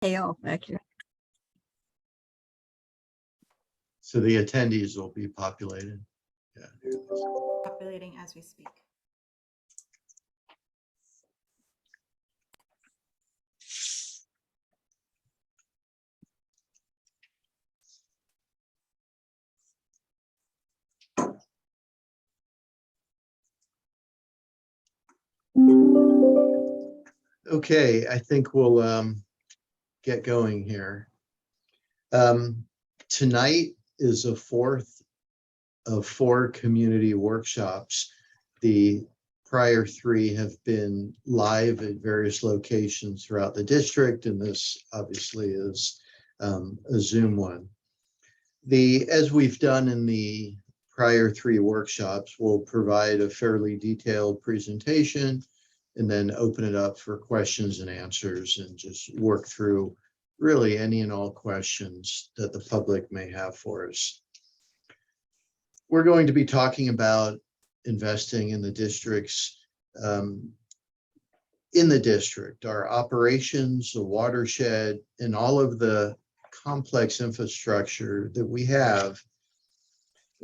hail back here. So the attendees will be populated. Yeah. Populating as we speak. Okay, I think we'll get going here. Tonight is a fourth of 4 community workshops. The prior 3 have been live at various locations throughout the district, and this obviously is a Zoom one. As we've done in the prior 3 workshops, we'll provide a fairly detailed presentation and then open it up for questions and answers and just work through really any and all questions that the public may have for us. We're going to be talking about investing in the districts, our operations, the watershed, and all of the complex infrastructure that we have.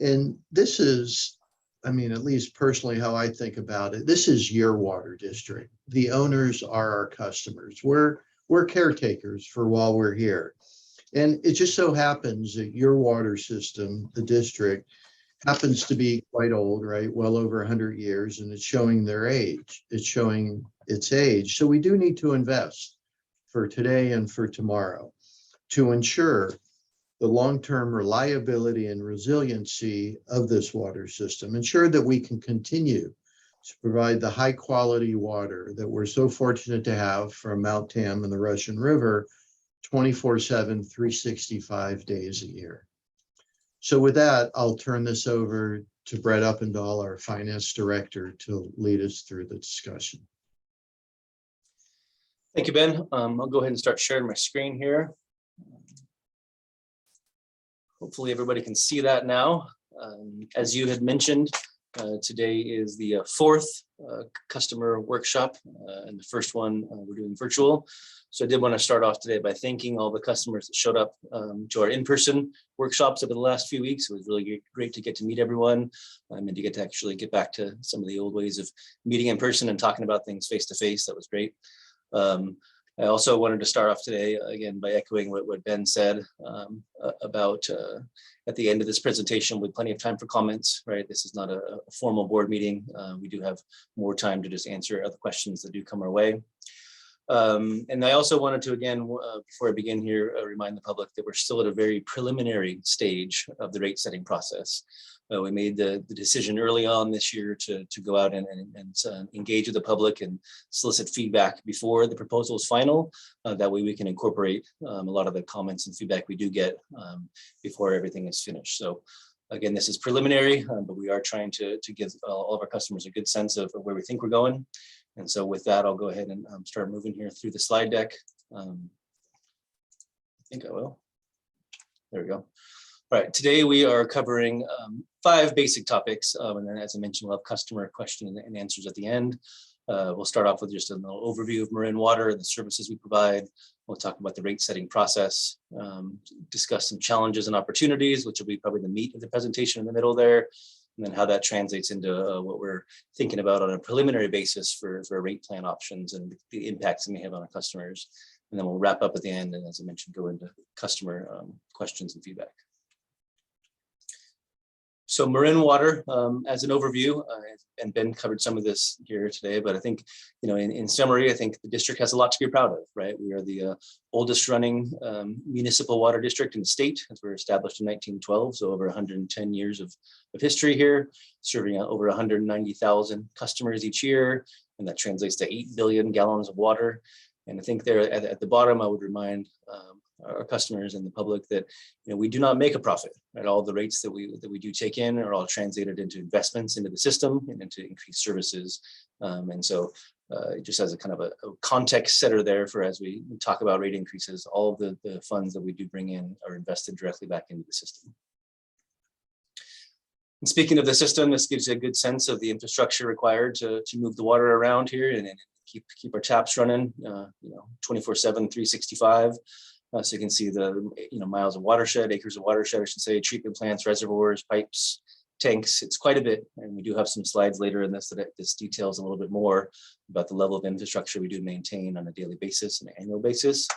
And this is, I mean, at least personally how I think about it, this is your water district. The owners are our customers. We're caretakers for while we're here. And it just so happens that your water system, the district, happens to be quite old, right? Well over 100 years, and it's showing their age. It's showing its age. So we do need to invest for today and for tomorrow to ensure the long-term reliability and resiliency of this water system, ensure that we can continue to provide the high-quality water that we're so fortunate to have from Mount Tam and the Russian River 24/7, 365 days a year. So with that, I'll turn this over to Brett Uppendahl, our finance director, to lead us through the discussion. Thank you, Ben. I'll go ahead and start sharing my screen here. Hopefully everybody can see that now. As you had mentioned, today is the 4th customer workshop, and the first one we're doing virtual. So I did want to start off today by thanking all the customers that showed up to our in-person workshops over the last few weeks. It was really great to get to meet everyone and to get to actually get back to some of the old ways of meeting in person and talking about things face to face. That was great. I also wanted to start off today again by echoing what Ben said about at the end of this presentation with plenty of time for comments, right? This is not a formal board meeting. We do have more time to just answer other questions that do come our way. And I also wanted to, again, before I begin here, remind the public that we're still at a very preliminary stage of the rate setting process. We made the decision early on this year to go out and engage with the public and solicit feedback before the proposal is final. That way we can incorporate a lot of the comments and feedback we do get before everything is finished. So again, this is preliminary, but we are trying to give all of our customers a good sense of where we think we're going. And so with that, I'll go ahead and start moving here through the slide deck. I think I will. There we go. All right, today we are covering 5 basic topics. And then as I mentioned, we'll have customer question and answers at the end. We'll start off with just a little overview of Marin Water and the services we provide. We'll talk about the rate setting process, discuss some challenges and opportunities, which will be probably the meat of the presentation in the middle there. And then how that translates into what we're thinking about on a preliminary basis for rate plan options and the impacts it may have on our customers. And then we'll wrap up at the end, and as I mentioned, go into customer questions and feedback. So Marin Water, as an overview, and Ben covered some of this here today, but I think, in summary, I think the district has a lot to be proud of, right? We are the oldest running municipal water district in the state, as we were established in 1912, so over 110 years of history here, serving over 190,000 customers each year, and that translates to 8 billion gallons of water. And I think there at the bottom, I would remind our customers and the public that we do not make a profit, right? All the rates that we do take in are all translated into investments into the system and into increased services. And so just as a kind of a context setter there for as we talk about rate increases, all of the funds that we do bring in are invested directly back into the system. And speaking of the system, this gives you a good sense of the infrastructure required to move the water around here and keep our taps running, 24/7, 365. So you can see the miles of watershed, acres of watershed, I should say, treatment plants, reservoirs, pipes, tanks. It's quite a bit, and we do have some slides later in this that this details a little bit more about the level of infrastructure we do maintain on a daily basis and an annual basis.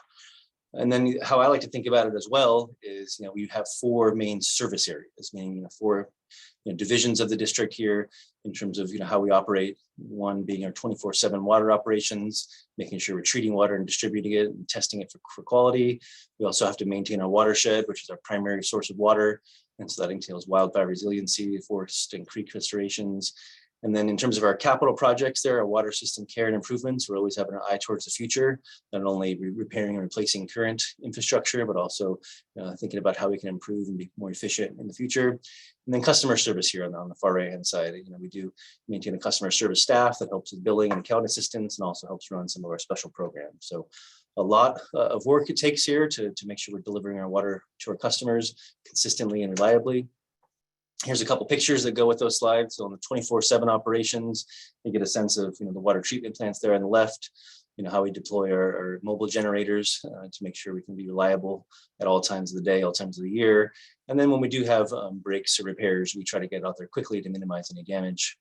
And then how I like to think about it as well is, we have 4 main service areas, meaning 4 divisions of the district here in terms of how we operate. One being our 24/7 water operations, making sure we're treating water and distributing it and testing it for quality. We also have to maintain our watershed, which is our primary source of water. And so that entails wildfire resiliency, forest and creek restorations. And then in terms of our capital projects there, our water system care and improvements, we're always having an eye towards the future, not only repairing and replacing current infrastructure, but also thinking about how we can improve and be more efficient in the future. And then customer service here on the far right-hand side. We do maintain a customer service staff that helps with billing and account assistance and also helps run some of our special programs. So a lot of work it takes here to make sure we're delivering our water to our customers consistently and reliably. Here's a couple pictures that go with those slides. So on the 24/7 operations, you get a sense of the water treatment plants there on the left, how we deploy our mobile generators to make sure we can be reliable at all times of the day, all times of the year. And then when we do have breaks or repairs, we try to get out there quickly to minimize any damage.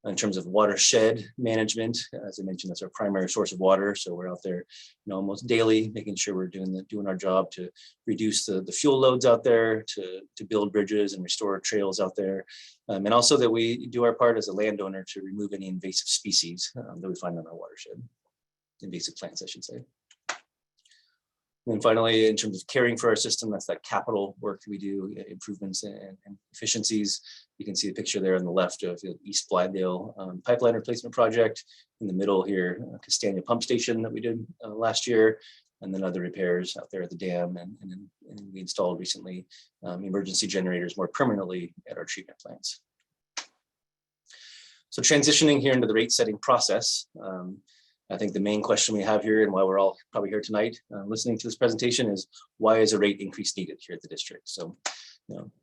In terms of watershed management, as I mentioned, that's our primary source of water. So we're out there almost daily, making sure we're doing our job to reduce the fuel loads out there, to build bridges and restore trails out there. And also that we do our part as a landowner to remove any invasive species that we find on our watershed. Invasive plants, I should say. And then finally, in terms of caring for our system, that's that capital work we do, improvements and efficiencies. You can see the picture there on the left of the East Blythedale pipeline replacement project. In the middle here, Castania pump station that we did last year, and then other repairs out there at the dam. And we installed recently emergency generators more permanently at our treatment plants. So transitioning here into the rate setting process, I think the main question we have here, and why we're all probably here tonight listening to this presentation, is why is a rate increase needed here at the district? So,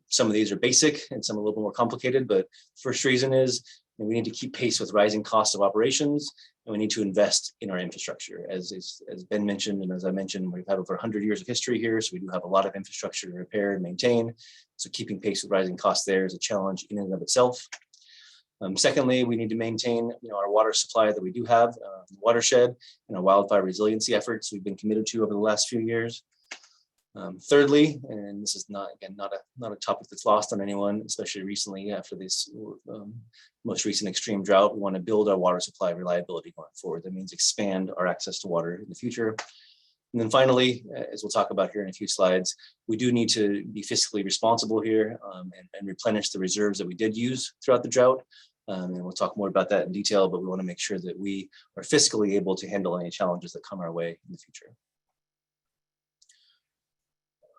some of these are basic and some a little bit more complicated, but first reason is we need to keep pace with rising costs of operations, and we need to invest in our infrastructure. As Ben mentioned, and as I mentioned, we've had over 100 years of history here, so we do have a lot of infrastructure to repair and maintain. So keeping pace with rising costs there is a challenge in and of itself. Secondly, we need to maintain our water supply that we do have, watershed, and our wildfire resiliency efforts we've been committed to over the last few years. Thirdly, and this is not a topic that's lost on anyone, especially recently after this most recent extreme drought, we want to build our water supply reliability going forward. That means expand our access to water in the future. And then finally, as we'll talk about here in a few slides, we do need to be fiscally responsible here and replenish the reserves that we did use throughout the drought. And we'll talk more about that in detail, but we want to make sure that we are fiscally able to handle any challenges that come our way in the future.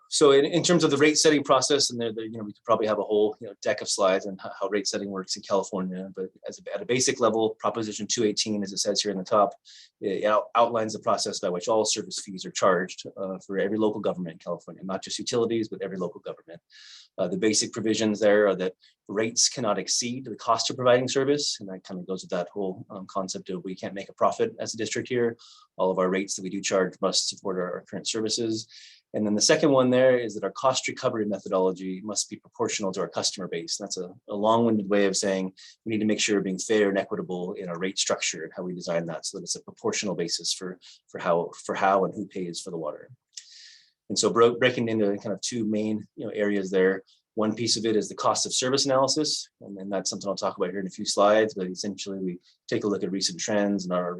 So in terms of the rate setting process, and we could probably have a whole deck of slides on how rate setting works in California, but at a basic level, Proposition 218, as it says here in the top, it outlines the process by which all service fees are charged for every local government in California, not just utilities, but every local government. The basic provisions there are that rates cannot exceed the cost of providing service, and that kind of goes with that whole concept of we can't make a profit as a district here. All of our rates that we do charge must support our current services. And then the second one there is that our cost recovery methodology must be proportional to our customer base. That's a long-winded way of saying we need to make sure we're being fair and equitable in our rate structure and how we design that, so that it's a proportional basis for how and who pays for the water. And so breaking into kind of two main areas there. One piece of it is the cost of service analysis, and then that's something I'll talk about here in a few slides. But essentially, we take a look at recent trends and our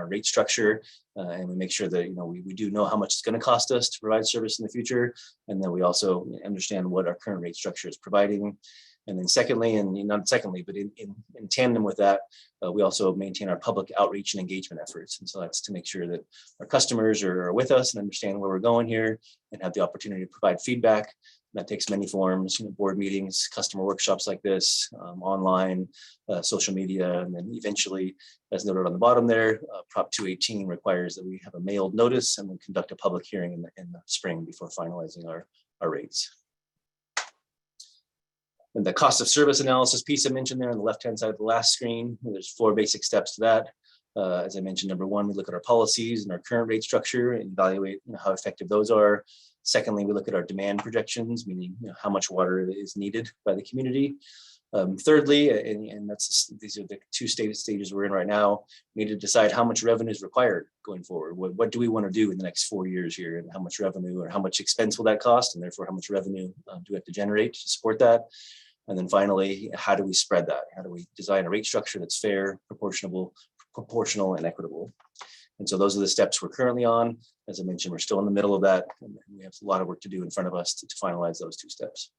rate structure, and we make sure that we do know how much it's going to cost us to provide service in the future, and then we also understand what our current rate structure is providing. And then secondly, and not secondly, but in tandem with that, we also maintain our public outreach and engagement efforts. And so that's to make sure that our customers are with us and understand where we're going here and have the opportunity to provide feedback. That takes many forms, board meetings, customer workshops like this, online, social media, and then eventually, as noted on the bottom there, Prop 218 requires that we have a mailed notice and we conduct a public hearing in the spring before finalizing our rates. And the cost of service analysis piece I mentioned there on the left-hand side of the last screen, there's 4 basic steps to that. As I mentioned, number one, we look at our policies and our current rate structure and evaluate how effective those are. Secondly, we look at our demand projections, meaning how much water is needed by the community. Thirdly, and these are the two stages we're in right now, we need to decide how much revenue is required going forward. What do we want to do in the next 4 years here, and how much revenue or how much expense will that cost, and therefore how much revenue do we have to generate to support that? And then finally, how do we spread that? How do we design a rate structure that's fair, proportional, and equitable? And so those are the steps we're currently on. As I mentioned, we're still in the middle of that, and we have a lot of work to do in front of us to finalize those 2 steps.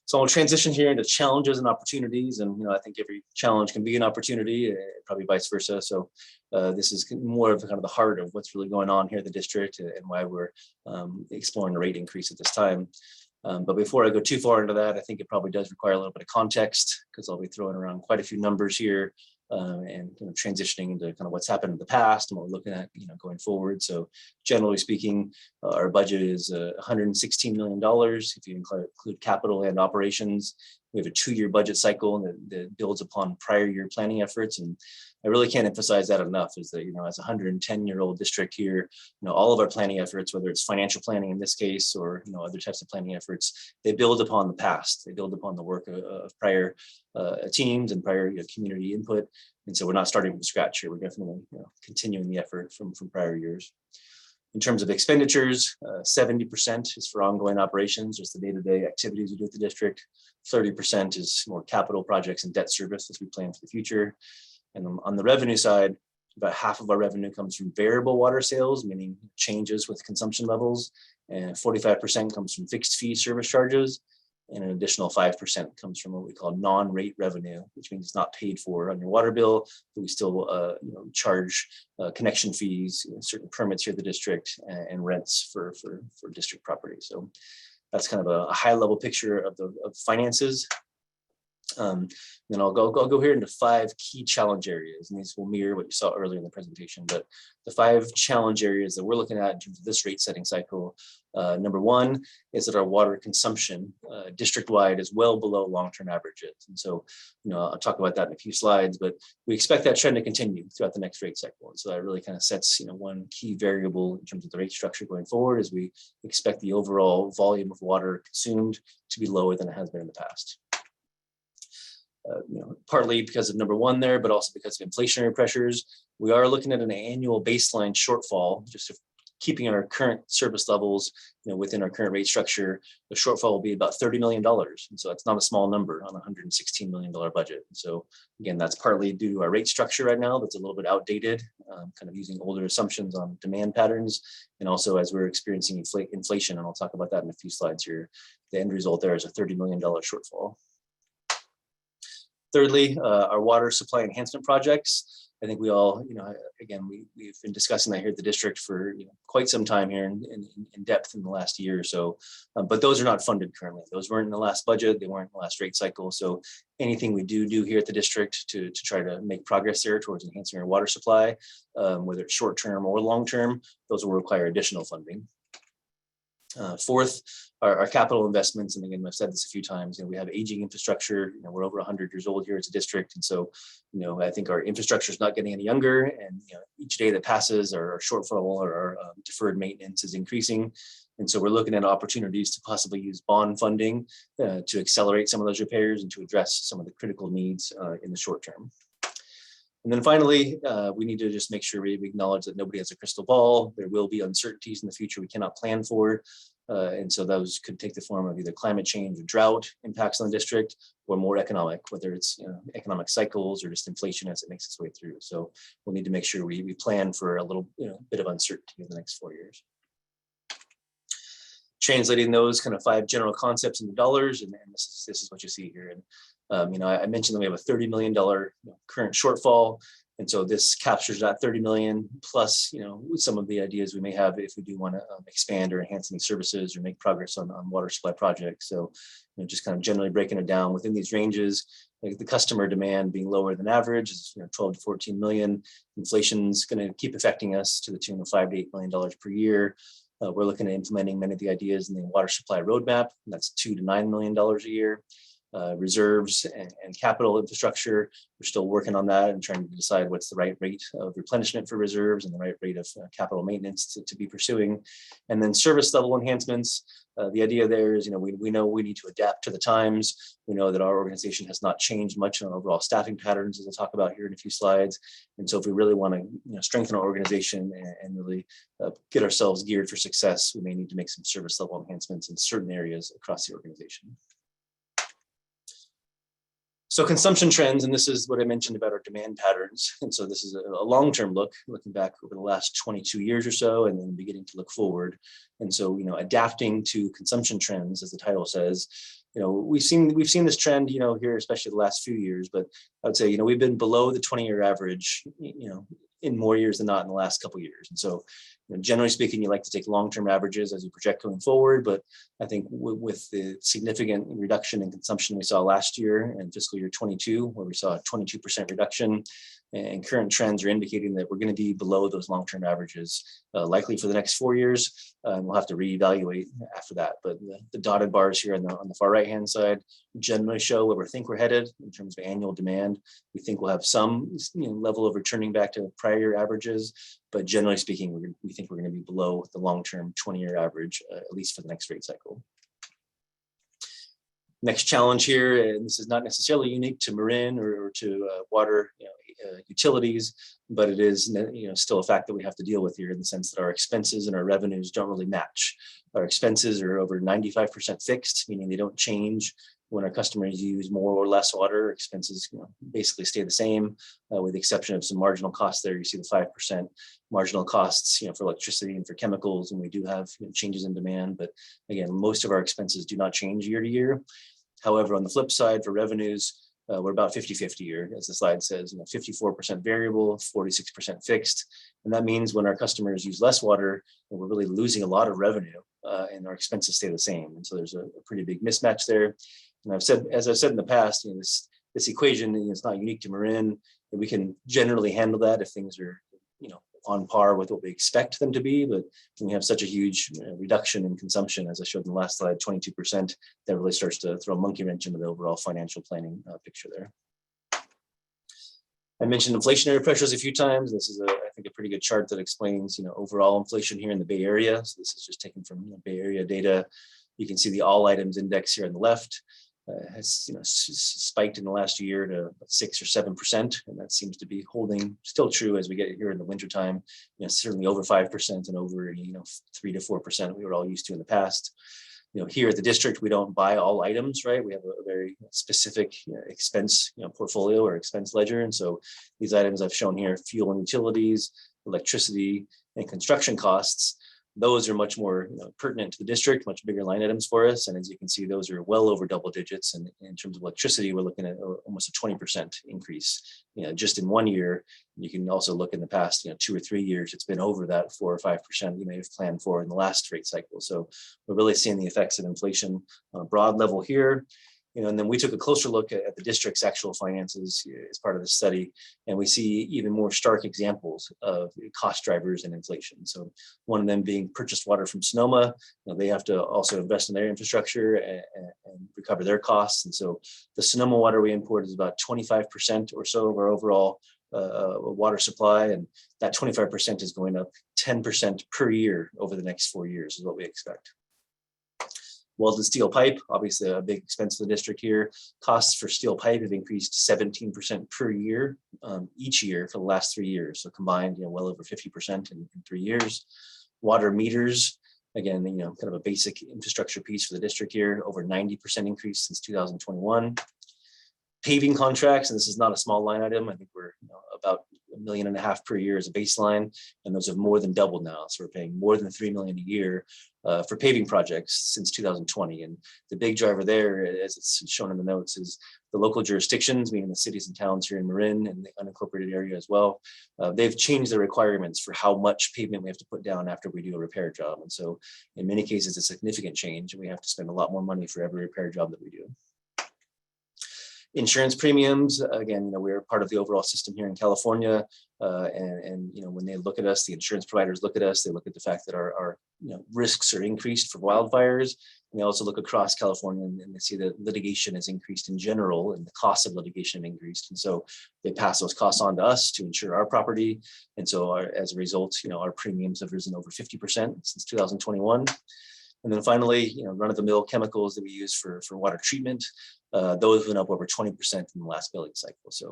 So I'll transition here into challenges and opportunities, and I think every challenge can be an opportunity, probably vice versa. So this is more of kind of the heart of what's really going on here at the district and why we're exploring a rate increase at this time. But before I go too far into that, I think it probably does require a little bit of context, because I'll be throwing around quite a few numbers here and transitioning into kind of what's happened in the past and what we're looking at going forward. So generally speaking, our budget is $116 million if you include capital and operations. We have a 2-year budget cycle that builds upon prior year planning efforts, and I really can't emphasize that enough, is that as a 110-year-old district here, all of our planning efforts, whether it's financial planning in this case or other types of planning efforts, they build upon the past. They build upon the work of prior teams and prior community input, and so we're not starting from scratch here. We're definitely continuing the effort from prior years. In terms of expenditures, 70% is for ongoing operations, just the day-to-day activities we do at the district. 30% is more capital projects and debt service as we plan for the future. And on the revenue side, about half of our revenue comes from variable water sales, meaning changes with consumption levels, and 45% comes from fixed fee service charges, and an additional 5% comes from what we call non-rate revenue, which means it's not paid for on your water bill, but we still charge connection fees, certain permits here at the district, and rents for district property. So that's kind of a high-level picture of the finances. Then I'll go here into 5 key challenge areas, and these will mirror what you saw earlier in the presentation. But the 5 challenge areas that we're looking at in terms of this rate setting cycle, number 1 is that our water consumption district-wide is well below long-term averages. And so, I'll talk about that in a few slides, but we expect that trend to continue throughout the next rate cycle. And so that really kind of sets, one key variable in terms of the rate structure going forward, is we expect the overall volume of water consumed to be lower than it has been in the past. Partly because of number 1 there, but also because of inflationary pressures. We are looking at an annual baseline shortfall, just keeping our current service levels, within our current rate structure. The shortfall will be about $30 million. And so that's not a small number on a $116 million budget. And so again, that's partly due to our rate structure right now that's a little bit outdated, kind of using older assumptions on demand patterns. And also as we're experiencing inflation, and I'll talk about that in a few slides here, the end result there is a $30 million shortfall. Thirdly, our water supply enhancement projects. I think we all, again, we've been discussing that here at the district for quite some time here in depth in the last year or so, but those are not funded currently. Those weren't in the last budget, they weren't in the last rate cycle. So anything we do here at the district to try to make progress there towards enhancing our water supply, whether it's short-term or long-term, those will require additional funding. Fourth, our capital investments, and again, I've said this a few times, we have aging infrastructure. We're over 100 years old here as a district, and so I think our infrastructure is not getting any younger, and each day that passes, our shortfall or our deferred maintenance is increasing, and so we're looking at opportunities to possibly use bond funding to accelerate some of those repairs and to address some of the critical needs in the short term. And then finally, we need to just make sure we acknowledge that nobody has a crystal ball. There will be uncertainties in the future we cannot plan for. And so those could take the form of either climate change or drought impacts on the district, or more economic, whether it's economic cycles or just inflation as it makes its way through. So we'll need to make sure we plan for a little bit of uncertainty in the next 4 years. Translating those kind of 5 general concepts into dollars, and this is what you see here. And I mentioned that we have a $30 million current shortfall, and so this captures that 30 million plus some of the ideas we may have if we do want to expand or enhance any services or make progress on water supply projects. So just kind of generally breaking it down within these ranges, like the customer demand being lower than average is 12 to 14 million. Inflation's going to keep affecting us to the tune of $5 to $8 million per year. We're looking at implementing many of the ideas in the water supply roadmap, and that's $2 to $9 million a year. reserves and capital infrastructure. We're still working on that and trying to decide what's the right rate of replenishment for reserves and the right rate of capital maintenance to be pursuing. And then service level enhancements. The idea there is, we know we need to adapt to the times. We know that our organization has not changed much in our overall staffing patterns, as I'll talk about here in a few slides. And so if we really want to strengthen our organization and really get ourselves geared for success, we may need to make some service level enhancements in certain areas across the organization. So consumption trends, and this is what I mentioned about our demand patterns. And so this is a long-term look, looking back over the last 22 years or so, and then beginning to look forward. And so, adapting to consumption trends, as the title says, we've seen this trend, here, especially the last few years, but I would say, we've been below the 20-year average, in more years than not in the last couple of years. And so, generally speaking, you like to take long-term averages as you project going forward, but I think with the significant reduction in consumption we saw last year in fiscal year 22, where we saw a 22% reduction, and current trends are indicating that we're going to be below those long-term averages, likely for the next 4 years. We'll have to reevaluate after that. But the dotted bars here on the far right-hand side generally show where we think we're headed in terms of annual demand. We think we'll have some level of returning back to prior year averages, but generally speaking, we think we're going to be below the long-term 20-year average, at least for the next rate cycle. Next challenge here, and this is not necessarily unique to Marin or to water utilities, but it is still a fact that we have to deal with here in the sense that our expenses and our revenues don't really match. Our expenses are over 95% fixed, meaning they don't change when our customers use more or less water. Expenses basically stay the same, with the exception of some marginal costs there. You see the 5% marginal costs for electricity and for chemicals, and we do have changes in demand, but again, most of our expenses do not change year to year. However, on the flip side, for revenues, we're about 50-50 here, as the slide says, 54% variable, 46% fixed. And that means when our customers use less water, we're really losing a lot of revenue, and our expenses stay the same. And so there's a pretty big mismatch there. And as I've said in the past, this equation is not unique to Marin. We can generally handle that if things are, on par with what we expect them to be. But when we have such a huge reduction in consumption, as I showed in the last slide, 22%, that really starts to throw a monkey wrench into the overall financial planning picture there. I mentioned inflationary pressures a few times. This is, I think, a pretty good chart that explains, overall inflation here in the Bay Area. So this is just taken from Bay Area data. You can see the all items index here on the left. Has spiked in the last year to 6 or 7%, and that seems to be holding still true as we get here in the wintertime. Certainly over 5% and over 3 to 4% we were all used to in the past. Here at the district, we don't buy all items, right? We have a very specific expense portfolio or expense ledger, and so these items I've shown here: fuel and utilities, electricity, and construction costs. Those are much more pertinent to the district, much bigger line items for us. And as you can see, those are well over double digits. And in terms of electricity, we're looking at almost a 20% increase, just in 1 year. You can also look in the past, 2 or 3 years, it's been over that 4 or 5% we may have planned for in the last rate cycle. So we're really seeing the effects of inflation on a broad level here. And then we took a closer look at the district's actual finances as part of the study, and we see even more stark examples of cost drivers and inflation. So one of them being purchased water from Sonoma. They have to also invest in their infrastructure and recover their costs. And so the Sonoma water we import is about 25% or so of our overall water supply, and that 25% is going up 10% per year over the next 4 years is what we expect. Welded steel pipe, obviously a big expense to the district here. Costs for steel pipe have increased 17% per year, each year for the last 3 years. So combined, well over 50% in 3 years. Water meters, again, kind of a basic infrastructure piece for the district here, over 90% increase since 2021. Paving contracts, and this is not a small line item. I think we're about $1.5 million per year as a baseline, and those have more than doubled now. So we're paying more than $3 million a year for paving projects since 2020. And the big driver there, as it's shown in the notes, is the local jurisdictions, meaning the cities and towns here in Marin and the unincorporated area as well. They've changed the requirements for how much pavement we have to put down after we do a repair job. And so in many cases, it's a significant change, and we have to spend a lot more money for every repair job that we do. Insurance premiums, again, we're part of the overall system here in California, and when they look at us, the insurance providers look at us, they look at the fact that our risks are increased for wildfires, We also look across California and they see that litigation has increased in general and the cost of litigation increased. And so they pass those costs on to us to insure our property. And so as a result, our premiums have risen over 50% since 2021. And then finally, run-of-the-mill chemicals that we use for water treatment, those went up over 20% in the last billing cycle. So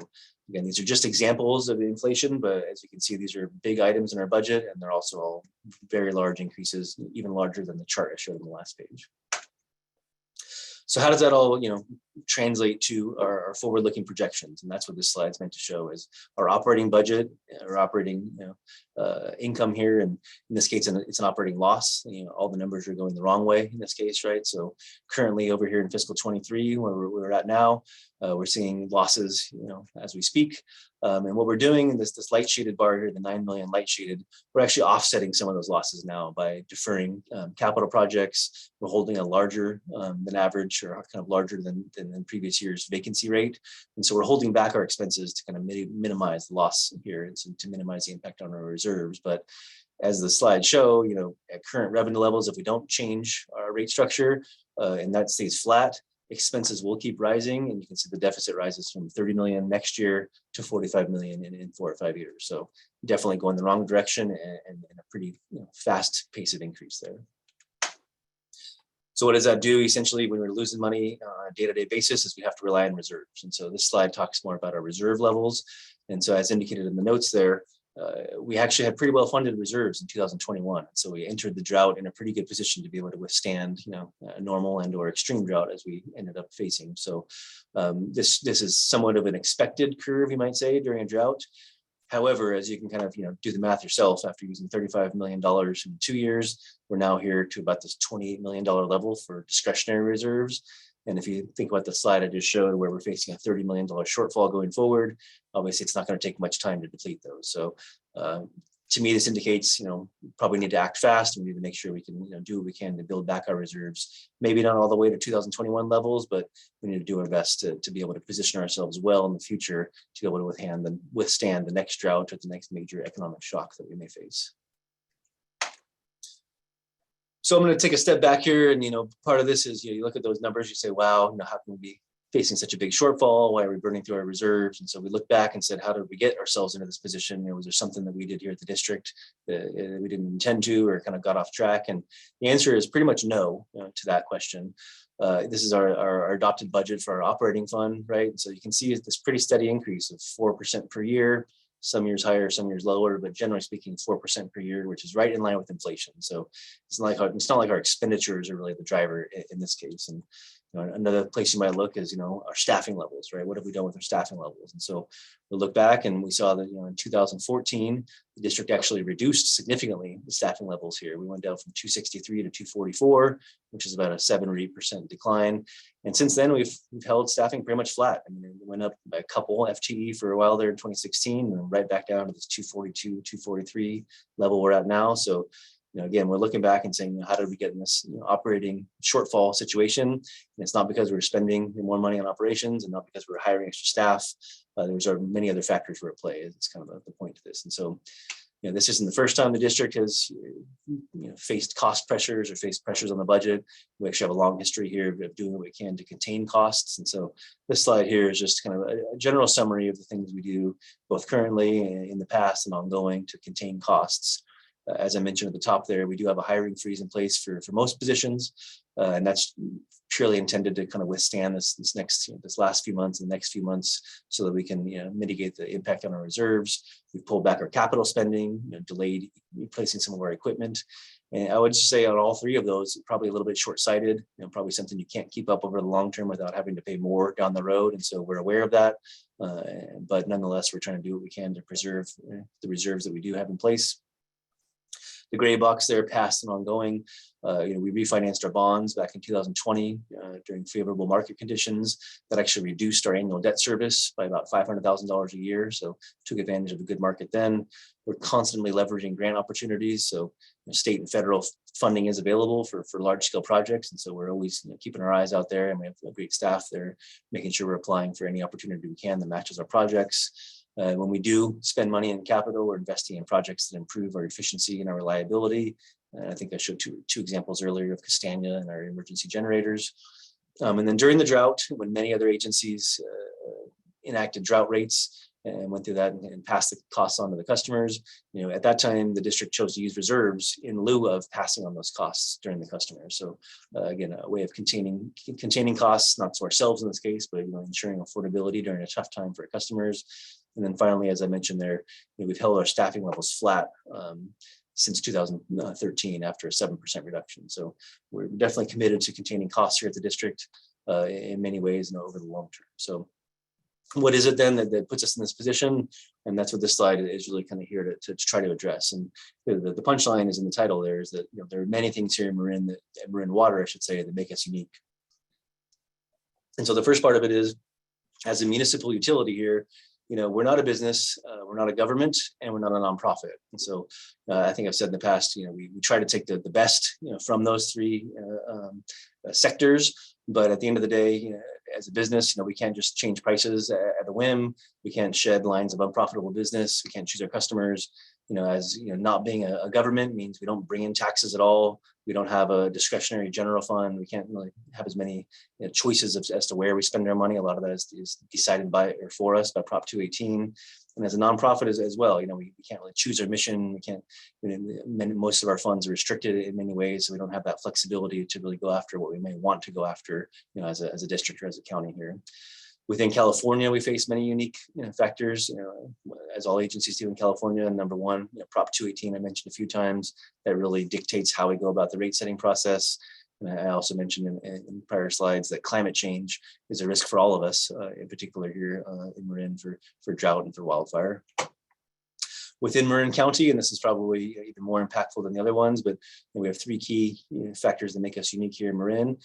again, these are just examples of the inflation, but as you can see, these are big items in our budget, and they're also all very large increases, even larger than the chart I showed on the last page. So how does that all, translate to our forward-looking projections? And that's what this slide is meant to show, is our operating budget, our operating income here. And in this case, it's an operating loss. All the numbers are going the wrong way in this case, right? So currently over here in fiscal 23, where we're at now, we're seeing losses, as we speak. And what we're doing in this light shaded bar here, the 9 million light shaded, we're actually offsetting some of those losses now by deferring capital projects. We're holding a larger than average, or kind of larger than previous year's vacancy rate. And so we're holding back our expenses to kind of minimize the loss here and to minimize the impact on our reserves. But as the slides show, at current revenue levels, if we don't change our rate structure and that stays flat, expenses will keep rising, and you can see the deficit rises from 30 million next year to 45 million in 4 or 5 years. So definitely going the wrong direction and a pretty fast pace of increase there. So what does that do? Essentially, when we're losing money on a day-to-day basis, is we have to rely on reserves. And so this slide talks more about our reserve levels. And so as indicated in the notes there, we actually had pretty well-funded reserves in 2021. So we entered the drought in a pretty good position to be able to withstand, a normal and/or extreme drought as we ended up facing. So this is somewhat of an expected curve, you might say, during a drought. However, as you can kind of do the math yourself, after using $35 million in 2 years, we're now here to about this $28 million level for discretionary reserves. And if you think about the slide I just showed, where we're facing a $30 million shortfall going forward, obviously it's not going to take much time to deplete those. So to me, this indicates, probably need to act fast, and we need to make sure we can, do what we can to build back our reserves. Maybe not all the way to 2021 levels, but we need to do our best to be able to position ourselves well in the future to be able to withstand the next drought or the next major economic shock that we may face. So I'm going to take a step back here, and part of this is you look at those numbers, you say, wow, how can we be facing such a big shortfall? Why are we burning through our reserves? And so we look back and said, how did we get ourselves into this position? Was there something that we did here at the district that we didn't intend to, or kind of got off track? And the answer is pretty much no to that question. This is our adopted budget for our operating fund, right? And so you can see this pretty steady increase of 4% per year. Some years higher, some years lower, but generally speaking, 4% per year, which is right in line with inflation. So it's not like our expenditures are really the driver in this case. And another place you might look is our staffing levels, right? What have we done with our staffing levels? And so we look back and we saw that in 2014, the district actually reduced significantly the staffing levels here. We went down from 263 to 244, which is about a 7 or 8% decline. And since then, we've held staffing pretty much flat. I mean, it went up by a couple FTE for a while there in 2016, and right back down to this 242, 243 level we're at now. So, again, we're looking back and saying, how did we get in this operating shortfall situation? And it's not because we're spending more money on operations, and not because we're hiring extra staff. There's many other factors were at play. It's kind of the point to this. And so, this isn't the first time the district has faced cost pressures or faced pressures on the budget. We actually have a long history here of doing what we can to contain costs. And so this slide here is just kind of a general summary of the things we do, both currently and in the past and ongoing, to contain costs. As I mentioned at the top there, we do have a hiring freeze in place for most positions, and that's purely intended to kind of withstand this last few months and the next few months, so that we can mitigate the impact on our reserves. We've pulled back our capital spending, delayed replacing some of our equipment. And I would say on all three of those, probably a little bit short-sighted, probably something you can't keep up over the long term without having to pay more down the road. And so we're aware of that. But nonetheless, we're trying to do what we can to preserve the reserves that we do have in place. The gray box there, past and ongoing. We refinanced our bonds back in 2020 during favorable market conditions. That actually reduced our annual debt service by about $500,000 a year. So took advantage of a good market then. We're constantly leveraging grant opportunities. So state and federal funding is available for large scale projects. And so we're always keeping our eyes out there, and we have a great staff there, making sure we're applying for any opportunity we can that matches our projects. When we do spend money in capital, we're investing in projects that improve our efficiency and our reliability. And I think I showed two examples earlier of Castagna and our emergency generators. And then during the drought, when many other agencies enacted drought rates and went through that and passed the costs on to the customers, at that time, the district chose to use reserves in lieu of passing on those costs during the customer. So again, a way of containing costs, not to ourselves in this case, but ensuring affordability during a tough time for our customers. And then finally, as I mentioned there, we've held our staffing levels flat since 2013 after a 7% reduction. So we're definitely committed to containing costs here at the district in many ways and over the long term. So what is it then that puts us in this position? And that's what this slide is really kind of here to try to address. And the punchline is in the title there, is that there are many things here in Marin Water, I should say, that make us unique. And so the first part of it is, as a municipal utility here, we're not a business, we're not a government, and we're not a nonprofit. And so I think I've said in the past, we try to take the best from those three sectors. But at the end of the day, as a business, we can't just change prices at a whim. We can't shed lines of unprofitable business. We can't choose our customers. Not being a government means we don't bring in taxes at all. We don't have a discretionary general fund. We can't really have as many choices as to where we spend our money. A lot of that is decided by or for us by Prop 218. And as a nonprofit as well, we can't really choose our mission. We can't, most of our funds are restricted in many ways. So we don't have that flexibility to really go after what we may want to go after, as a district or as a county here. Within California, we face many unique factors, as all agencies do in California. Number one, Prop 218, I mentioned a few times, that really dictates how we go about the rate setting process. And I also mentioned in prior slides that climate change is a risk for all of us, in particular here in Marin for drought and for wildfire. Within Marin County, and this is probably even more impactful than the other ones, but we have three key factors that make us unique here in Marin,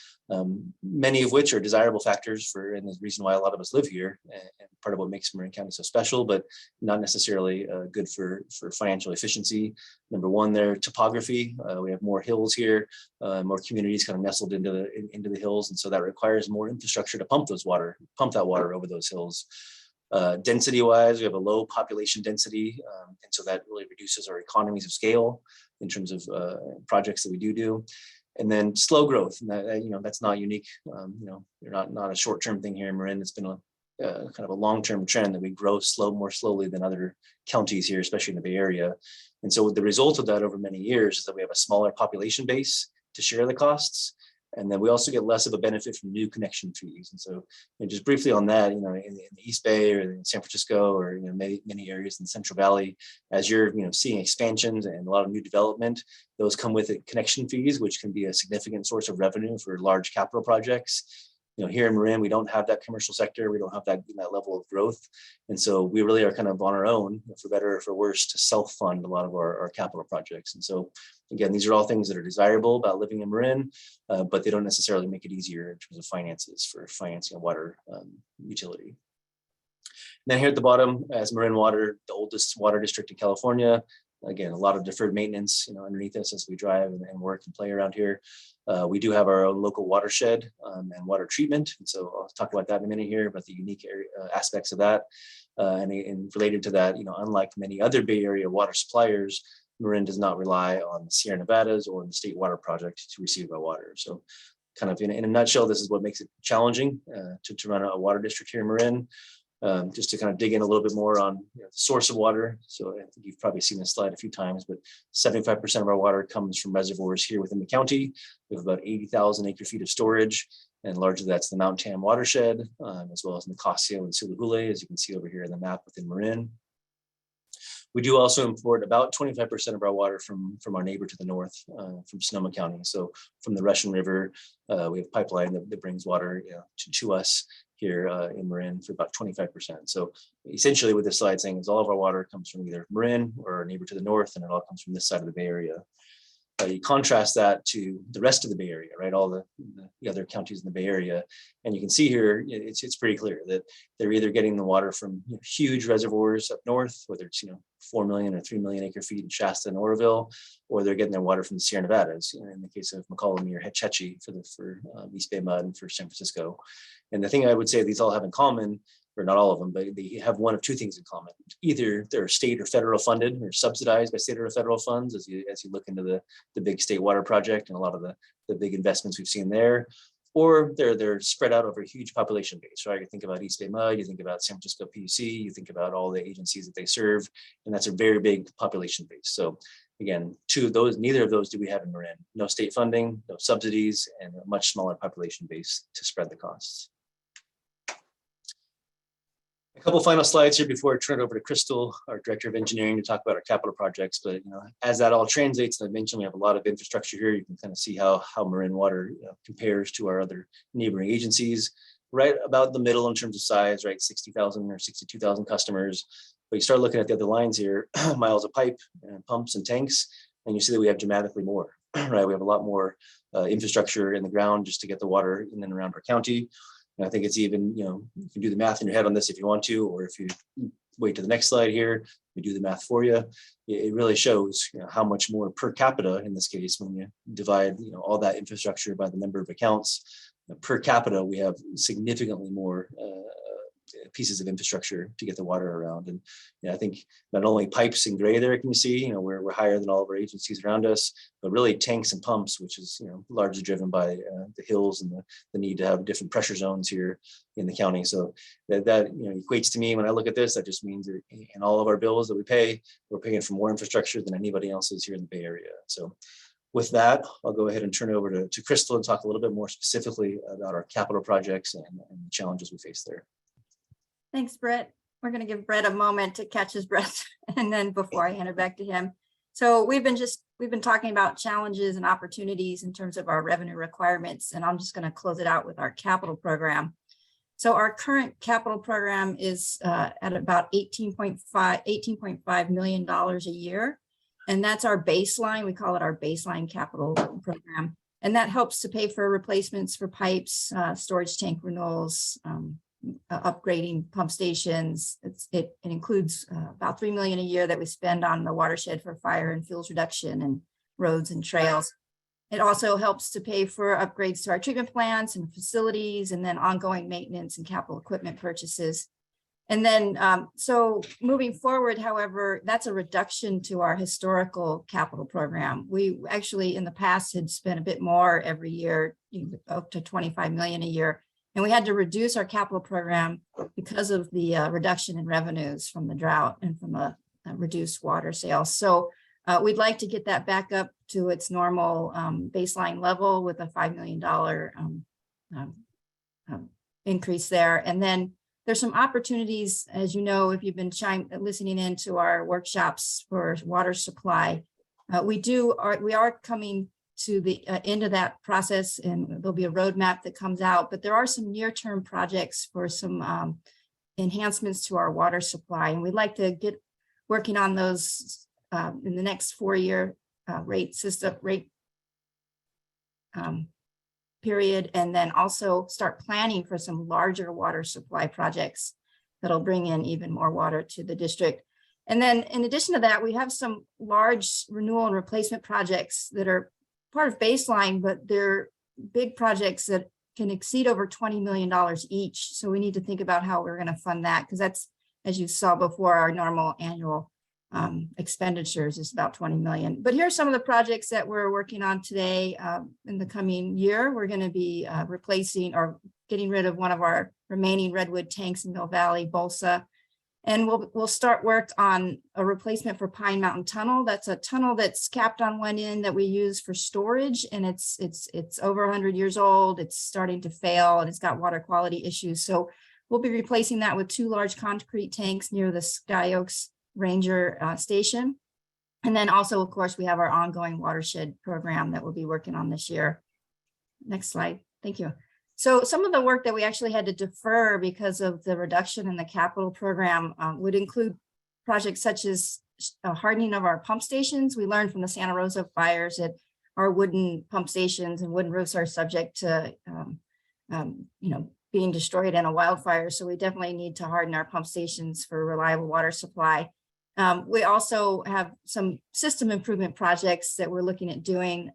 many of which are desirable factors and the reason why a lot of us live here, and part of what makes Marin County so special, but not necessarily good for financial efficiency. Number one, their topography. We have more hills here, more communities kind of nestled into the hills, and so that requires more infrastructure to pump that water over those hills. Density-wise, we have a low population density, and so that really reduces our economies of scale in terms of projects that we do. And then slow growth, and that's not unique. They're not a short-term thing here in Marin. It's been a kind of a long-term trend that we grow more slowly than other counties here, especially in the Bay Area. And so the result of that over many years is that we have a smaller population base to share the costs. And then we also get less of a benefit from new connection fees. And so just briefly on that, in the East Bay or in San Francisco or many areas in the Central Valley, as you're seeing expansions and a lot of new development, those come with it connection fees, which can be a significant source of revenue for large capital projects. Here in Marin, we don't have that commercial sector. We don't have that level of growth. And so we really are kind of on our own, for better or for worse, to self-fund a lot of our capital projects. And so again, these are all things that are desirable about living in Marin, but they don't necessarily make it easier in terms of finances for financing a water utility. And then here at the bottom, as Marin Water, the oldest water district in California, again, a lot of deferred maintenance, underneath us as we drive and work and play around here. We do have our own local watershed and water treatment. And so I'll talk about that in a minute here, about the unique aspects of that. And related to that, unlike many other Bay Area water suppliers, Marin does not rely on the Sierra Nevadas or the State Water Project to receive our water. So kind of in a nutshell, this is what makes it challenging to run a water district here in Marin. Just to kind of dig in a little bit more on the source of water. So I think you've probably seen this slide a few times, but 75% of our water comes from reservoirs here within the county. We have about 80,000 acre feet of storage, and largely that's the Mount Tam watershed, as well as Nicasio and Suluhule, as you can see over here in the map within Marin. We do also import about 25% of our water from our neighbor to the north, from Sonoma County. So from the Russian River, we have a pipeline that brings water to us here in Marin for about 25%. So essentially what this slide is saying is all of our water comes from either Marin or our neighbor to the north, and it all comes from this side of the Bay Area. You contrast that to the rest of the Bay Area, right? All the other counties in the Bay Area. And you can see here, it's pretty clear that they're either getting the water from huge reservoirs up north, whether it's 4 million or 3 million acre feet in Shasta and Oroville, or they're getting their water from the Sierra Nevadas, in the case of McCollum or Hetch Hetchy for East Bay Mud and for San Francisco. And the thing I would say these all have in common or not all of them, but they have one of two things in common. Either they're state or federal funded or subsidized by state or federal funds as you look into the big state water project and a lot of the big investments we've seen there, or they're spread out over a huge population base, right? You think about East Bay Mud, you think about San Francisco PUC, you think about all the agencies that they serve, and that's a very big population base. So again, two of those, neither of those do we have in Marin. No state funding, no subsidies, and a much smaller population base to spread the costs. A couple final slides here before I turn it over to Crystal, our Director of Engineering, to talk about our capital projects. But as that all translates, and I mentioned we have a lot of infrastructure here. You can kind of see how Marin Water compares to our other neighboring agencies. Right about the middle in terms of size, right? 60,000 or 62,000 customers. But you start looking at the other lines here, miles of pipe and pumps and tanks, and you see that we have dramatically more, right? We have a lot more infrastructure in the ground just to get the water in and around our county. And I think it's even, you can do the math in your head on this if you want to, or if you wait to the next slide here, we do the math for you. It really shows how much more per capita in this case, when you divide all that infrastructure by the number of accounts, per capita, we have significantly more pieces of infrastructure to get the water around. And I think not only pipes in gray there, can you see, we're higher than all of our agencies around us, but really tanks and pumps, which is largely driven by the hills and the need to have different pressure zones here in the county. So that equates to me when I look at this, that just means that in all of our bills that we pay, we're paying for more infrastructure than anybody else is here in the Bay Area. So with that, I'll go ahead and turn it over to Crystal and talk a little bit more specifically about our capital projects and the challenges we face there. Thanks, Brett. We're going to give Brett a moment to catch his breath, and then before I hand it back to him. So we've been talking about challenges and opportunities in terms of our revenue requirements, and I'm just going to close it out with our capital program. So our current capital program is at about $18.5 million a year, and that's our baseline. We call it our baseline capital program, and that helps to pay for replacements for pipes, storage tank renewals, upgrading pump stations. It includes about $3 million a year that we spend on the watershed for fire and fuels reduction and roads and trails. It also helps to pay for upgrades to our treatment plants and facilities, and then ongoing maintenance and capital equipment purchases. And then, so moving forward, however, that's a reduction to our historical capital program. We actually in the past had spent a bit more every year, up to $25 million a year. And we had to reduce our capital program because of the reduction in revenues from the drought and from the reduced water sales. So we'd like to get that back up to its normal baseline level with a $5 million increase there. And then there's some opportunities, as you know, if you've been listening into our workshops for water supply. We are coming to the end of that process, and there'll be a roadmap that comes out, but there are some near-term projects for some enhancements to our water supply, and we'd like to get working on those in the next 4-year rate period, and then also start planning for some larger water supply projects that'll bring in even more water to the district. And then in addition to that, we have some large renewal and replacement projects that are part of baseline, but they're big projects that can exceed over $20 million each. So we need to think about how we're going to fund that, because that's, as you saw before, our normal annual expenditures is about 20 million. But here's some of the projects that we're working on today. In the coming year, we're going to be replacing or getting rid of one of our remaining redwood tanks in Mill Valley, Bolsa. And we'll start work on a replacement for Pine Mountain Tunnel. That's a tunnel that's capped on one end that we use for storage, and it's over 100 years old. It's starting to fail, and it's got water quality issues. So we'll be replacing that with 2 large concrete tanks near the Sky Oaks Ranger Station. And then also, of course, we have our ongoing watershed program that we'll be working on this year. Next slide. Thank you. So some of the work that we actually had to defer because of the reduction in the capital program would include projects such as hardening of our pump stations. We learned from the Santa Rosa fires that our wooden pump stations and wooden roofs are subject to being destroyed in a wildfire. So we definitely need to harden our pump stations for reliable water supply. We also have some system improvement projects that we're looking at doing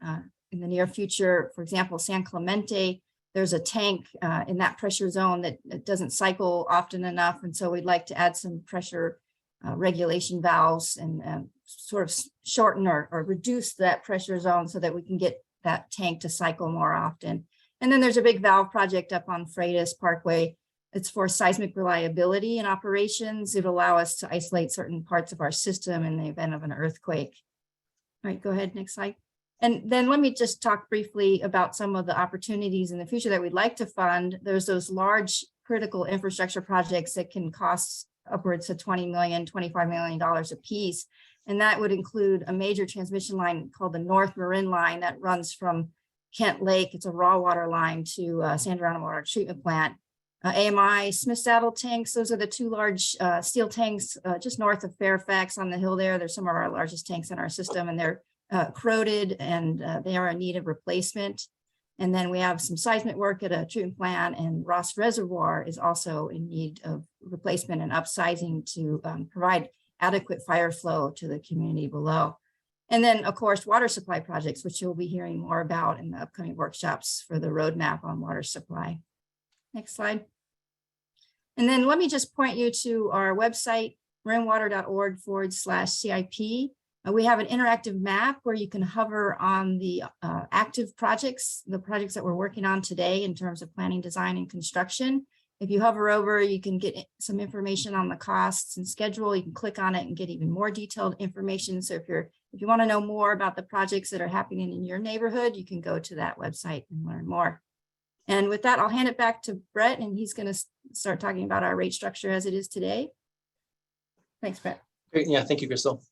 in the near future. For example, San Clemente, there's a tank in that pressure zone that doesn't cycle often enough. And so we'd like to add some pressure regulation valves and sort of shorten or reduce that pressure zone so that we can get that tank to cycle more often. And then there's a big valve project up on Freitas Parkway. It's for seismic reliability and operations. It'll allow us to isolate certain parts of our system in the event of an earthquake. All right, go ahead, next slide. And then let me just talk briefly about some of the opportunities in the future that we'd like to fund. There's those large critical infrastructure projects that can cost upwards of $20 million, $25 million a piece. And that would include a major transmission line called the North Marin Line that runs from Kent Lake. It's a raw water line to San Geronimo Water Treatment Plant. AMI Smith Saddle tanks, those are the two large steel tanks just north of Fairfax on the hill there. They're some of our largest tanks in our system, and they're corroded and they are in need of replacement. And then we have some seismic work at a treatment plant, and Ross Reservoir is also in need of replacement and upsizing to provide adequate fire flow to the community below. And then, of course, water supply projects, which you'll be hearing more about in the upcoming workshops for the roadmap on water supply. Next slide. And then let me just point you to our website, marinwater.org/CIP. We have an interactive map where you can hover on the active projects, the projects that we're working on today in terms of planning, design, and construction. If you hover over, you can get some information on the costs and schedule. You can click on it and get even more detailed information. So if you want to know more about the projects that are happening in your neighborhood, you can go to that website and learn more. And with that, I'll hand it back to Brett, and he's going to start talking about our rate structure as it is today. Thanks, Brett. Great. Yeah, thank you, Crystal.